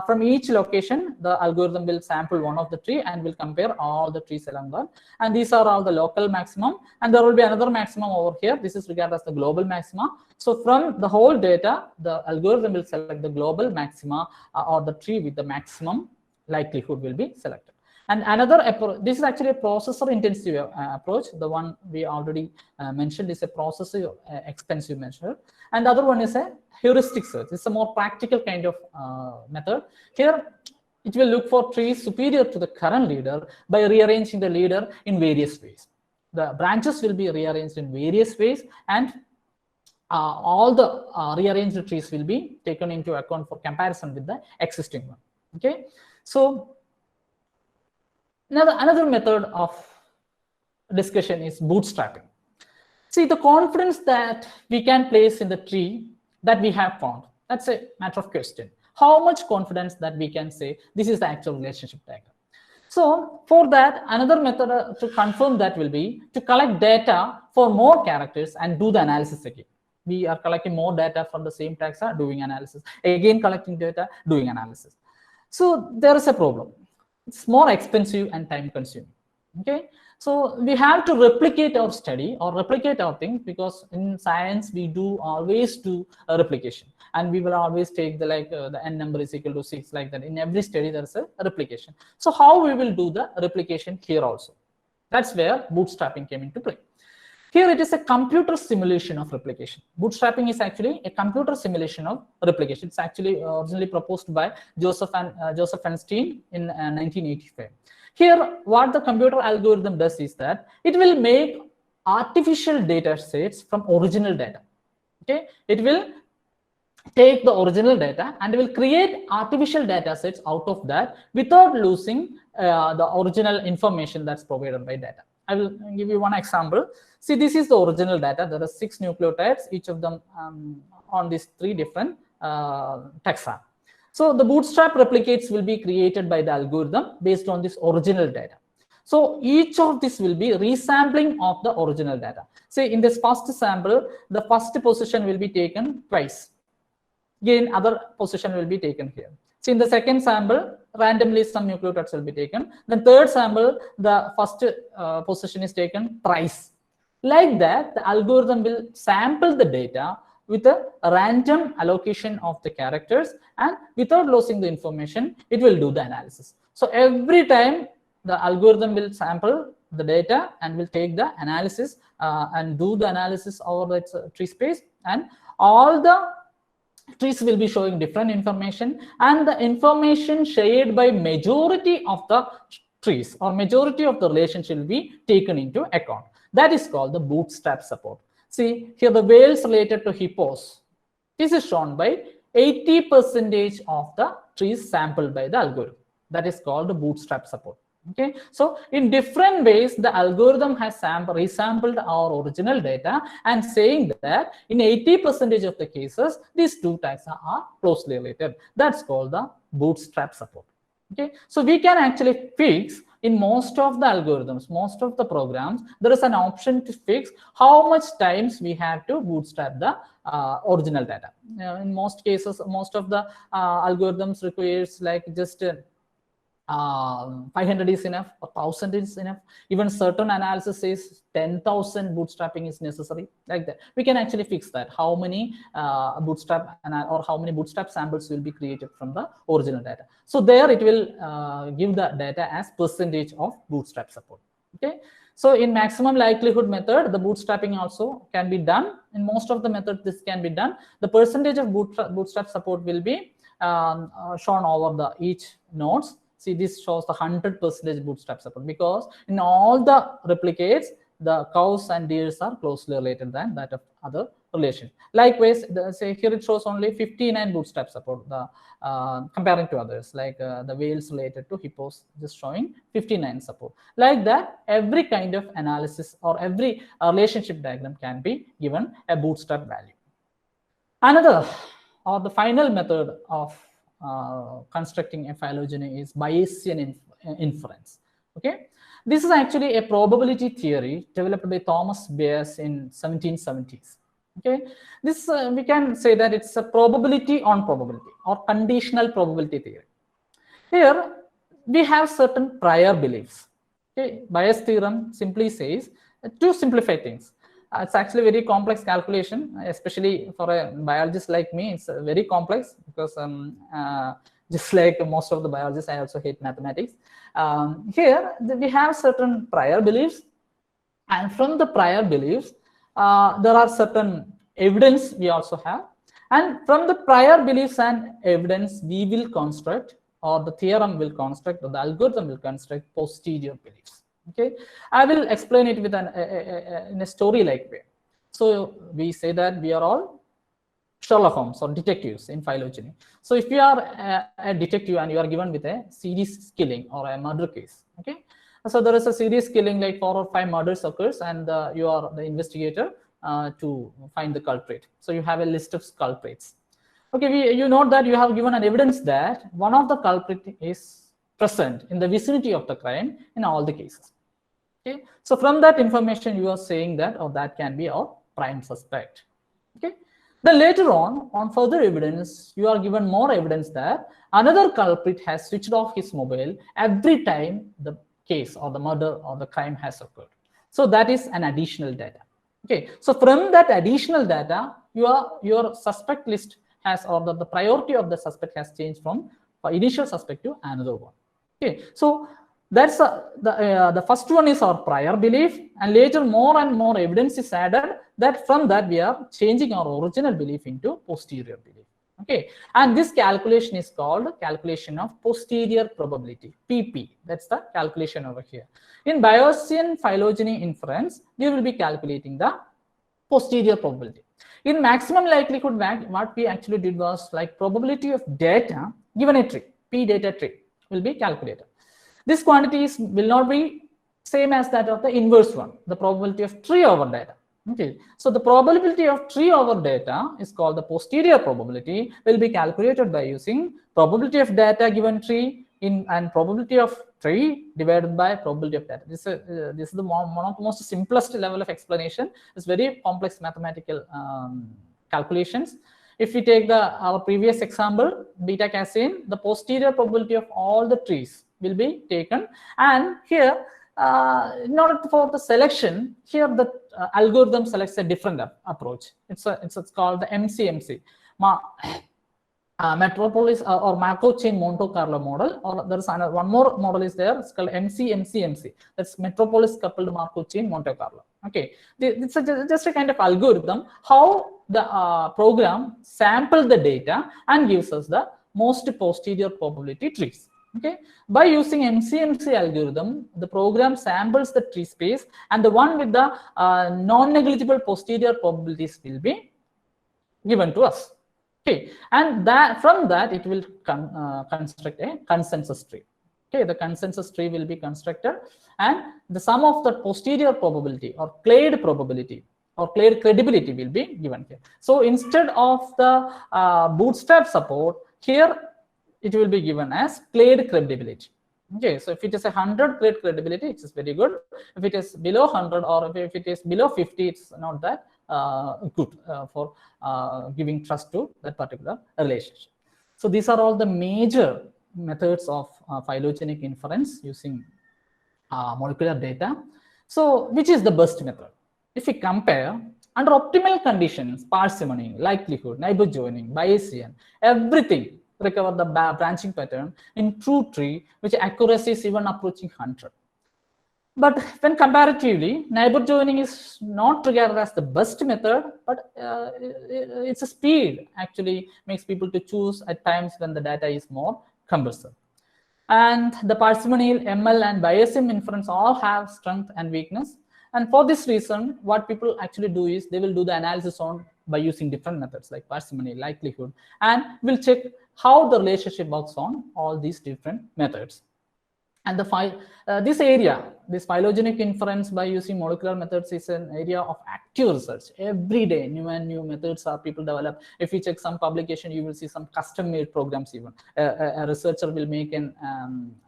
from each location, the algorithm will sample one of the tree and will compare all the trees along that. And these are all the local maximum. And there will be another maximum over here. This is regarded as the global maxima. So from the whole data, the algorithm will select the global maxima, or the tree with the maximum likelihood will be selected. And another approach, this is actually a processor intensive approach. The one we already mentioned is a processor expensive measure. And the other one is a heuristic search. It's a more practical kind of method. Here, it will look for trees superior to the current leader by rearranging the leader in various ways. The branches will be rearranged in various ways, and all the rearranged trees will be taken into account for comparison with the existing one. Okay, so another method of discussion is bootstrapping. See, the confidence that we can place in the tree that we have found, that's a matter of question. How much confidence that we can say this is the actual relationship diagram. So for that, another method to confirm that will be to collect data for more characters and do the analysis again. We are collecting more data from the same taxa, doing analysis, again collecting data, doing analysis. So there is a problem. It's more expensive and time consuming. Okay, so we have to replicate our study or replicate our things, because in science we do always do a replication, and we will always take the the n number is equal to 6, like that. In every study there is a replication. So how we will do the replication here also? That's where bootstrapping came into play. Here it is a computer simulation of replication. Bootstrapping is actually a computer simulation of replication. It's actually originally proposed by Joseph Feinstein in 1985. Here, what the computer algorithm does is that it will make artificial data sets from original data. Okay, it will take the original data and will create artificial data sets out of that without losing the original information that's provided by data. I will give you one example. See, this is the original data. There are 6 nucleotides, each of them on these 3 different taxa. So the bootstrap replicates will be created by the algorithm based on this original data. So each of this will be resampling of the original data. Say in this first sample, the first position will be taken twice. Again, other position will be taken here. So in the second sample, randomly some nucleotides will be taken. Then third sample, the first position is taken thrice. Like that, the algorithm will sample the data with a random allocation of the characters, and without losing the information, it will do the analysis. So every time the algorithm will sample the data and will take the analysis and do the analysis over its tree space, and all the trees will be showing different information, and the information shared by majority of the trees or majority of the relationship will be taken into account. That is called the bootstrap support. See here, the whales related to hippos, this is shown by 80% of the trees sampled by the algorithm. That is called the bootstrap support. Okay, so in different ways the algorithm has resampled our original data and saying that in 80% of the cases these 2 taxa are closely related. That's called the bootstrap support. Okay, so we can actually fix in most of the algorithms, most of the programs, there is an option to fix how much times we have to bootstrap the original data. In most cases, most of the algorithms requires like just 500 is enough, 1000 is enough. Even certain analysis says 10,000 bootstrapping is necessary. Like that, we can actually fix that. How many bootstrap or how many bootstrap samples will be created from the original data. So there it will give the data as percentage of bootstrap support. Okay. So in maximum likelihood method, the bootstrapping also can be done. In most of the methods, this can be done. The percentage of bootstrap support will be shown over the each nodes. See, this shows the 100% bootstrap support, because in all the replicates, the cows and deers are closely related than that of other relations. Likewise, say here it shows only 59 bootstrap support, the comparing to others, like the whales related to hippos, just showing 59 support. Like that, every kind of analysis or every relationship diagram can be given a bootstrap value. Another or the final method of constructing a phylogeny is Bayesian inference. Okay, this is actually a probability theory developed by Thomas Bayes in 1770s. Okay, this we can say that it's a probability on probability or conditional probability theory. Here we have certain prior beliefs. Okay, Bayes' theorem simply says, to simplify things, it's actually very complex calculation, especially for a biologist like me. It's very complex because just like most of the biologists, I also hate mathematics. Here we have certain prior beliefs, and from the prior beliefs there are certain evidence we also have, and from the prior beliefs and evidence we will construct, or the theorem will construct, or the algorithm will construct posterior beliefs. Okay, I will explain it with in a story-like way. So we say that we are all Sherlock Holmes or detectives in phylogeny. So if you are a detective and you are given with a serious killing or a murder case, okay, So there is a serious killing, like 4 or 5 murders occurs, and you are the investigator to find the culprit. So you have a list of culprits. Okay, you note that you have given an evidence that one of the culprit is present in the vicinity of the crime in all the cases. Okay, so from that information you are saying that, or that can be our prime suspect. Okay, then later on further evidence, you are given more evidence that another culprit has switched off his mobile every time the case or the murder or the crime has occurred. So that is an additional data. Okay, so from that additional data, your suspect list has, or the priority of the suspect has changed from initial suspect to another one. Okay, so that's the first one is our prior belief, and later more and more evidence is added that from that we are changing our original belief into posterior belief. Okay, and this calculation is called calculation of posterior probability, PP. That's the calculation over here. In Bayesian phylogeny inference, we will be calculating the posterior probability. In maximum likelihood, what we actually did was like probability of data given a tree, P data tree will be calculated. This quantities will not be same as that of the inverse one, the probability of tree over data. Okay, so the probability of tree over data is called the posterior probability, will be calculated by using probability of data given tree and probability of tree divided by probability of data. This is the one of the most simplest level of explanation. It's very complex mathematical calculations. If we take our previous example, beta casein, the posterior probability of all the trees will be taken, and here in order for the selection, here the algorithm selects a different approach. It's called the MCMC, Metropolis or Markov chain Monte Carlo model, or there is one more model is there. It's called MCMC. That's Metropolis coupled Markov chain Monte Carlo. Okay, it's just a kind of algorithm how the program sample the data and gives us the most posterior probability trees. Okay, by using MCMC algorithm, the program samples the tree space, and the one with the non-negligible posterior probabilities will be given to us. Okay, and from that it will construct a consensus tree. Okay, the consensus tree will be constructed, and the sum of the posterior probability or clade probability or clade credibility will be given here. So instead of the bootstrap support, here it will be given as clade credibility. Okay, so if it is 100 clade credibility, it is very good. If it is below 100 or if it is below 50, it's not that good for giving trust to that particular relationship. So these are all the major methods of phylogenetic inference using molecular data. So which is the best method? If we compare under optimal conditions, parsimony, likelihood, neighbor joining, Bayesian, everything, recover the branching pattern in true tree, which accuracy is even approaching 100. But when comparatively, neighbor joining is not regarded as the best method, but it's a speed actually makes people to choose at times when the data is more cumbersome. And the parsimony, ML, and Bayesian inference all have strength and weakness. And for this reason, what people actually do is they will do the analysis by using different methods like parsimony, likelihood, and will check how the relationship works on all these different methods. And this area, this phylogenetic inference by using molecular methods is an area of active research. Every day, new and new methods are people develop. If you check some publication, you will see some custom-made programs even. A researcher will make an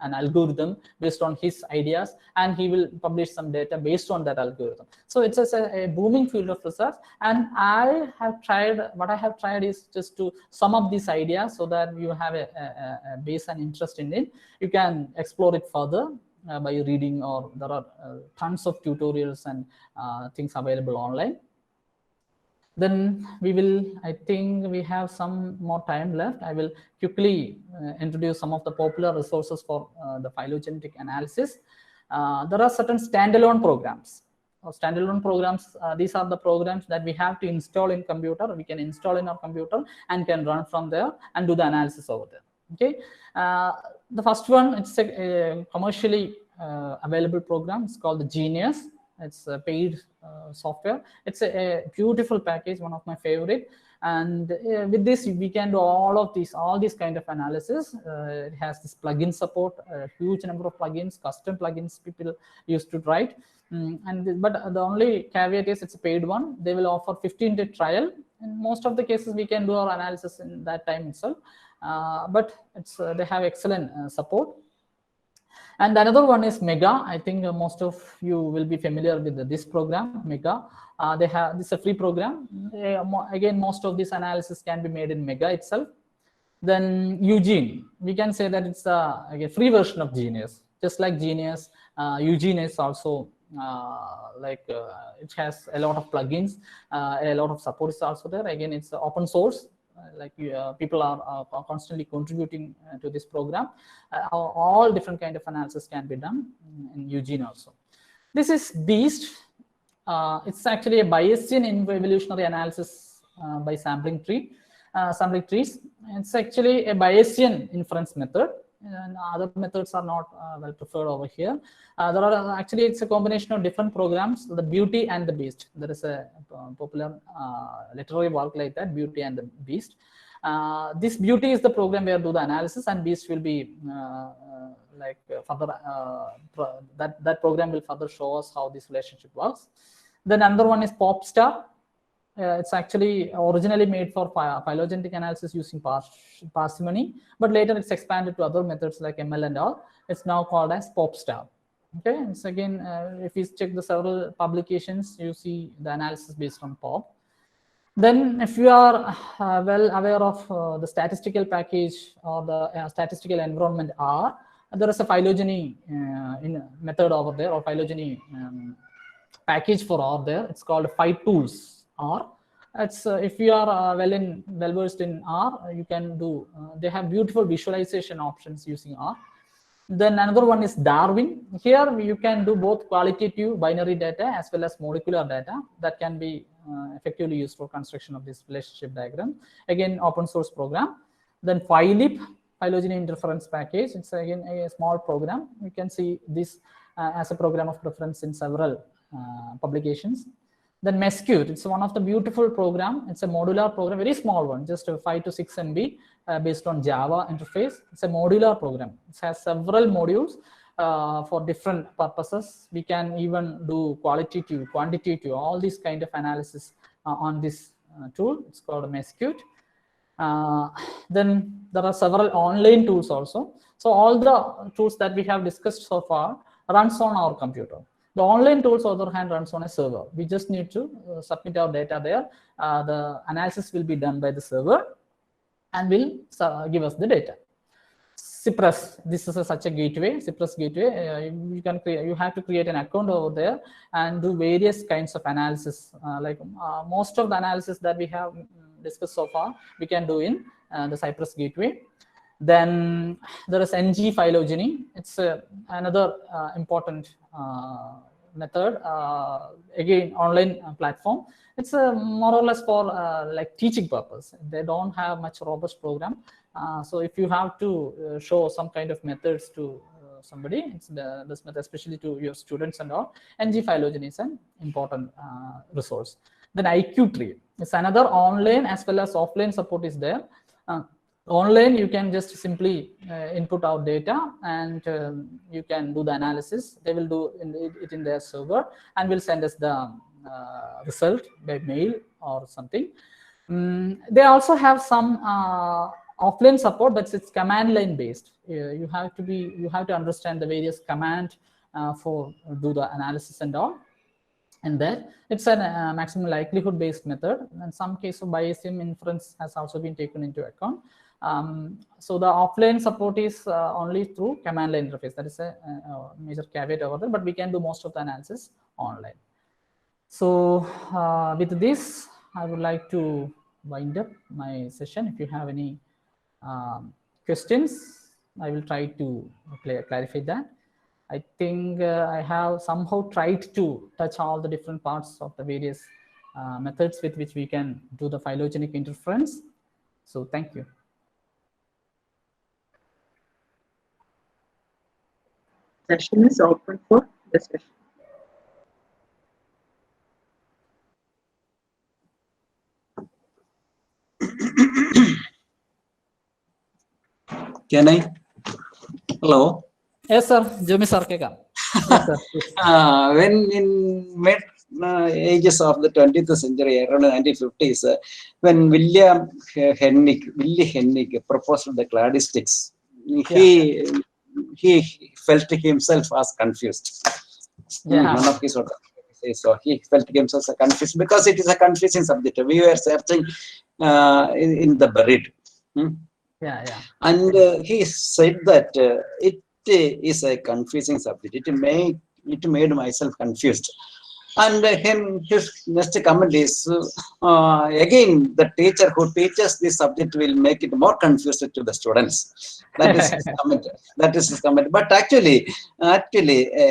algorithm based on his ideas, and he will publish some data based on that algorithm. So it's a booming field of research, and what I have tried is just to sum up these ideas so that you have a base and interest in it. You can explore it further by reading, or there are tons of tutorials and things available online. Then I think we have some more time left. I will quickly introduce some of the popular resources for the phylogenetic analysis. There are certain standalone programs. These are the programs that we have to install in computer. We can install in our computer and can run from there and do the analysis over there. Okay, the first one, it's a commercially available program. It's called the Genius. It's a paid software. It's a beautiful package, one of my favorite. And with this, we can do all these kind of analysis. It has this plugin support, a huge number of plugins, custom plugins people used to write. But the only caveat is it's a paid one. They will offer 15-day trial. In most of the cases, we can do our analysis in that time itself. But they have excellent support. And another one is Mega. I think most of you will be familiar with this program, Mega. This is a free program. Again, most of this analysis can be made in Mega itself. Then Eugene, we can say that it's a free version of Genius. Just like Genius, Eugene is also it has a lot of plugins, a lot of support is also there. Again, it's open source. People are constantly contributing to this program. All different kind of analysis can be done in Eugene also. This is BEAST. It's actually a Bayesian evolutionary analysis by sampling trees. It's actually a Bayesian inference method, and other methods are not well preferred over here. It's a combination of different programs, the Beauty and the Beast. There is a popular literary work like that, Beauty and the Beast. This Beauty is the program where do the analysis, and Beast will be that program will further show us how this relationship works. Then another one is PopStar. It's actually originally made for phylogenetic analysis using parsimony, but later it's expanded to other methods like ML and all. It's now called as PopStar. Okay, it's again, if you check the several publications, you see the analysis based on POP. Then if you are well aware of the statistical package or the statistical environment R, there is a phylogeny method over there, or phylogeny package for R there. It's called PhyTools R. It's if you are well versed in R, you can do. They have beautiful visualization options using R. Then another one is Darwin. Here you can do both qualitative binary data as well as molecular data that can be effectively used for construction of this relationship diagram. Again, open source program. Then PhyLip, phylogeny interference package. It's again a small program. You can see this as a program of reference in several publications. Then Mesqute, it's one of the beautiful program. It's a modular program, very small one, just 5 to 6 MB based on Java interface. It's a modular program. It has several modules for different purposes. We can even do qualitative, quantitative, all these kind of analysis on this tool. It's called Mesqute. Then there are several online tools also. So all the tools that we have discussed so far runs on our computer. The online tools, on the other hand, runs on a server. We just need to submit our data there. The analysis will be done by the server and will give us the data. Cypress, this is such a gateway, Cypress gateway. You have to create an account over there and do various kinds of analysis. Most of the analysis that we have discussed so far, we can do in the Cypress gateway. Then there is NG phylogeny. It's another important method. Again, online platform. It's more or less for like teaching purpose. They don't have much robust program. So if you have to show some kind of methods to somebody, it's this method, especially to your students and all. NG phylogeny is an important resource. Then IQ-Tree. It's another online as well as offline support is there. Online, you can just simply input our data and you can do the analysis. They will do it in their server and will send us the result by mail or something. They also have some offline support, but it's command line based. You have to understand the various command for do the analysis and all. And then it's a maximum likelihood based method. In some case of Bayesian inference has also been taken into account. So the offline support is only through command line interface. That is a major caveat over there, but we can do most of the analysis online. So with this, I would like to wind up my session. If you have any questions, I will try to clarify that. I think I have somehow tried to touch all the different parts of the various methods with which we can do the phylogenetic interference. So thank you. Session is open for discussion. Can I? Hello. Yes, sir. Jimmy sir, keka. Yes, sir. Please. When in mid ages of the 20th century, around the 1950s, when Willie Hennig proposed the cladistics, he felt himself as confused. Yeah. None of his sort of say so. He felt himself confused because it is a confusing subject. We were searching in the buried. Yeah. And he said that it is a confusing subject. It made myself confused. And his next comment is again, the teacher who teaches this subject will make it more confused to the students. That is his comment. That is his comment. But actually,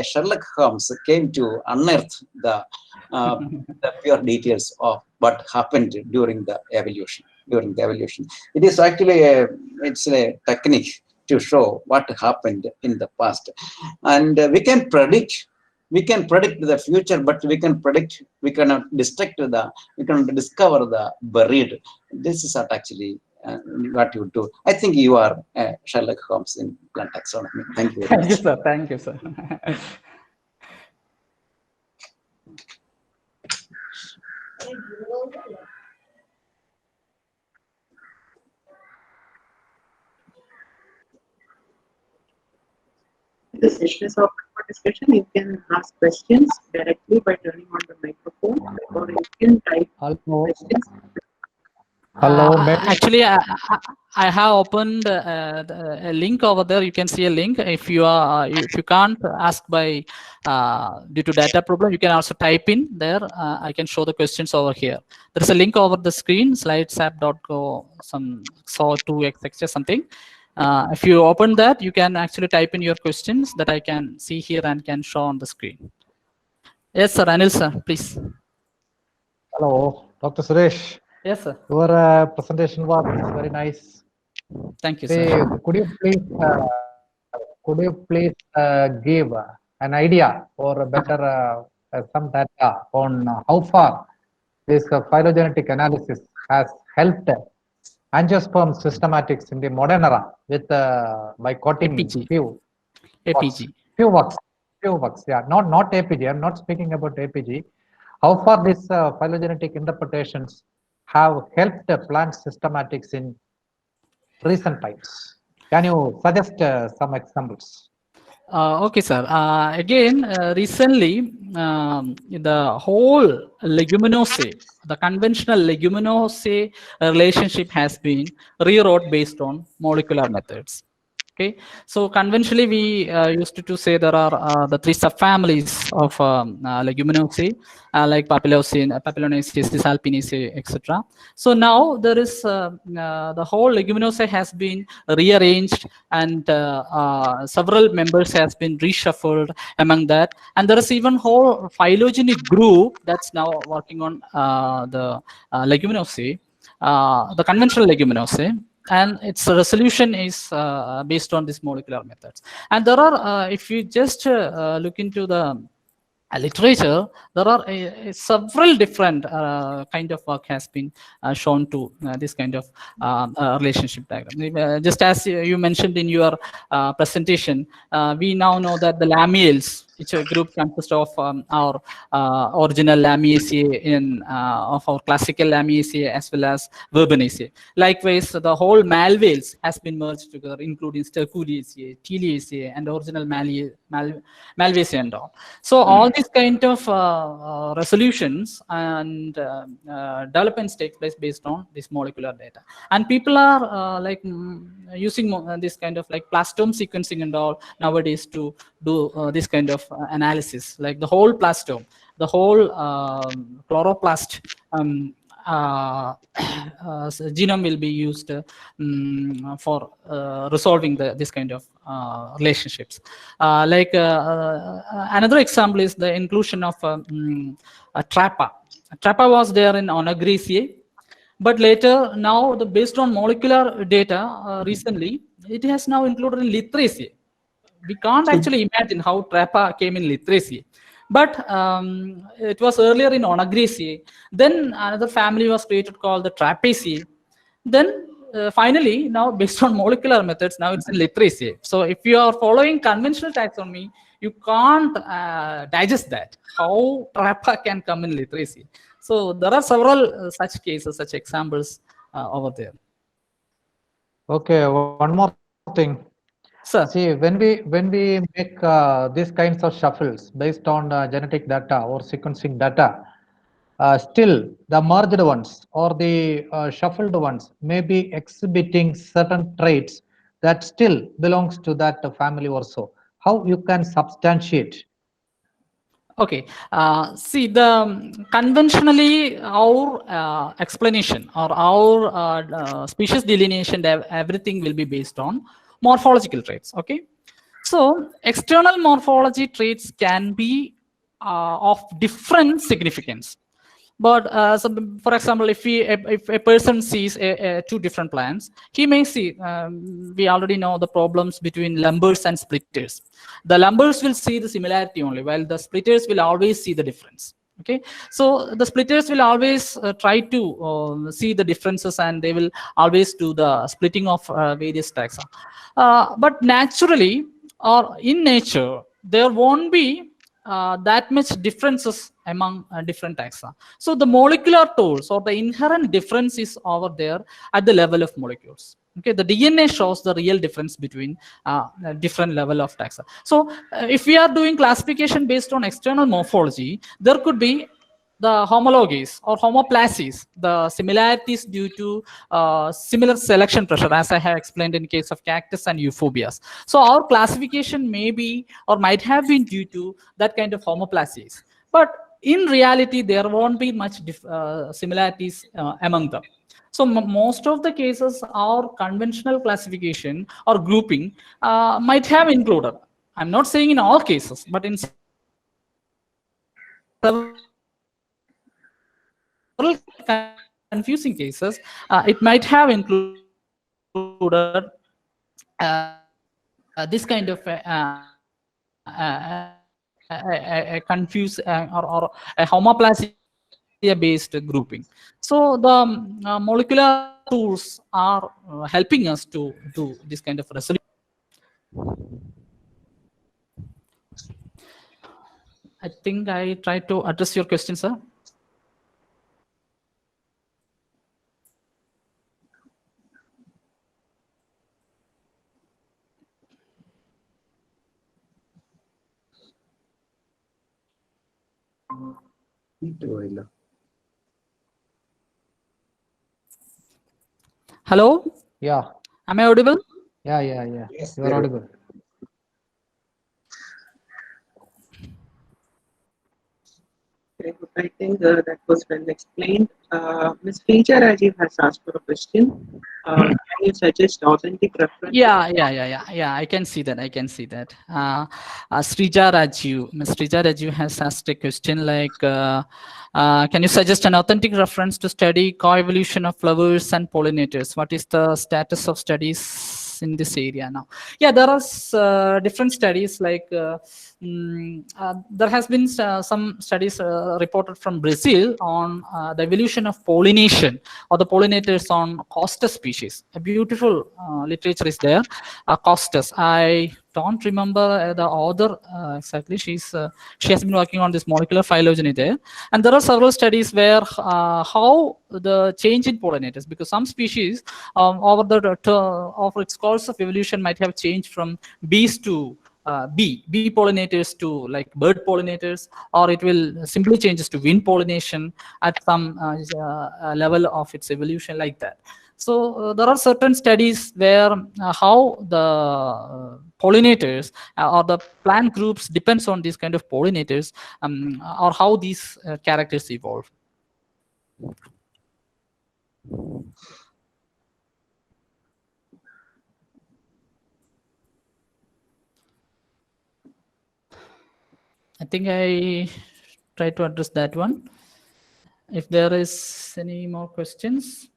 Sherlock Holmes came to unearth the pure details of what happened during the evolution. It is actually it's a technique to show what happened in the past, and we can predict the future, but we cannot we cannot discover the buried. This is not actually what you do. I think you are Sherlock Holmes in plant taxonomy. Thank you very Thank you, much. sir. Thank you, sir. The session is open for discussion. You can ask questions directly by turning on the microphone, or you can type Hello. questions. Hello, Mitch. Actually, I have opened a link over there. You can see a link. If you can't ask by due to data problem, you can also type in there. I can show the questions over here. There is a link over the screen, slidesap.go, some saw2x something. If you open that, you can actually type in your questions that I can see here and can show on the screen. Yes, sir. Anil, sir, please. Hello, Dr. Suresh. Yes, sir. Your presentation was very nice. Thank you, Say, sir. could you please give an idea or a better some data on how far this phylogenetic analysis has helped angiosperm systematics in the modern era with by quoting APG. few works. Yeah, not APG. I'm not speaking about APG. How far these phylogenetic interpretations have helped plant systematics in recent times? Can you suggest some examples? Okay, sir. Again, recently, the whole leguminosae, the conventional leguminosae relationship has been rewrote based on molecular methods. Okay, so conventionally we used to say there are the three subfamilies of leguminosae, like Papilionaceae, Alpinaceae, etc. So now there is the whole leguminosae has been rearranged, and several members has been reshuffled among that, and there is even whole phylogeny group that's now working on the leguminosae, the conventional leguminosae. And its resolution is based on these molecular methods. And there are, if you just look into the literature, there are several different kind of work has been shown to this kind of relationship diagram. Just as you mentioned in your presentation, we now know that the Lamiales, which a group consists of our original Lamiaceae of our classical Lamiaceae as well as Verbenaceae. Likewise, the whole Malvaceae has been merged together, including Sterculiaceae, Teliaceae, and original Malvaceae and all. So all these kind of resolutions and developments take place based on this molecular data. And people are using this kind of like plastome sequencing and all nowadays to do this kind of analysis, like the whole plastome, the whole chloroplast genome will be used for resolving this kind of relationships. Another example is the inclusion of Trappa. Trappa was there in Onagriaceae, but later now based on molecular data recently, it has now included in Lythraceae. We can't actually imagine how Trappa came in Lythraceae. But it was earlier in Onagriaceae. Then another family was created called the Trapeaceae. Then finally, now based on molecular methods, now it's in literacy. So if you are following conventional taxonomy, you can't digest that. How TRAPA can come in literacy? So there are several such cases, such examples over there. Okay, one more thing. Sir. See, when we make these kinds of shuffles based on genetic data or sequencing data, still the merged ones or the shuffled ones may be exhibiting certain traits that still belongs to that family or so. How you can substantiate? Okay, see, the conventionally our explanation or our species delineation, everything will be based on morphological traits. Okay, so external morphology traits can be of different significance. But so for example, if a person sees two different plants, he may see, we already know the problems between lumbers and splitters. The lumbers will see the similarity only, while the splitters will always see the difference. Okay, so the splitters will always try to see the differences, and they will always do the splitting of various taxa. But naturally, or in nature, there won't be that much differences among different taxa. So the molecular tools or the inherent difference is over there at the level of molecules. Okay, the DNA shows the real difference between different level of taxa. So if we are doing classification based on external morphology, there could be the homologies or homoplasies, the similarities due to similar selection pressure, as I have explained in case of cactus and euphorbias. So our classification may be or might have been due to that kind of homoplasies. But in reality, there won't be much similarities among them. So most of the cases, our conventional classification or grouping might have included. I'm not saying in all cases, but in several confusing cases, it might have included this kind of a confused or a homoplasia based grouping. So the molecular tools are helping us to do this kind of resolution. I think I tried to address your question, sir. Hello? Yeah. Am I audible? Yeah. Yes, You are audible. Okay, I think that was well explained. Ms. Frija Rajiv has asked for a question. Can you suggest authentic reference? Yeah. I can see that. Srija Raju, Ms. Srija Raju has asked a question like, can you suggest an authentic reference to study coevolution of flowers and pollinators? What is the status of studies in this area now? Yeah, there are different studies like there has been some studies reported from Brazil on the evolution of pollination or the pollinators on Costus species. A beautiful literature is there. Costus, I don't remember the author exactly. She has been working on this molecular phylogeny there, and there are several studies where how the change in pollinators, because some species over its course of evolution might have changed from bees to bee pollinators to like bird pollinators, or it will simply changes to wind pollination at some level of its evolution, like that. So there are certain studies where how the pollinators or the plant groups depends on these kind of pollinators, or how these characters evolve. I think I tried to address that one. If there is any more questions.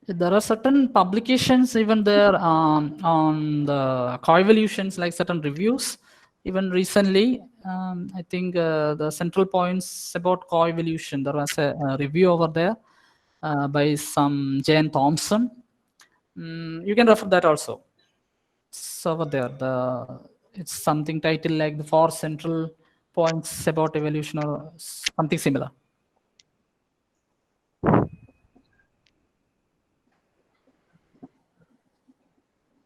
There are certain publications even there on the coevolutions, like certain reviews. Even recently, I think the central points about coevolution, there was a review over there by some Jane Thompson. You can refer that also. So over there, it's something titled like the 4 central points about evolution or something similar.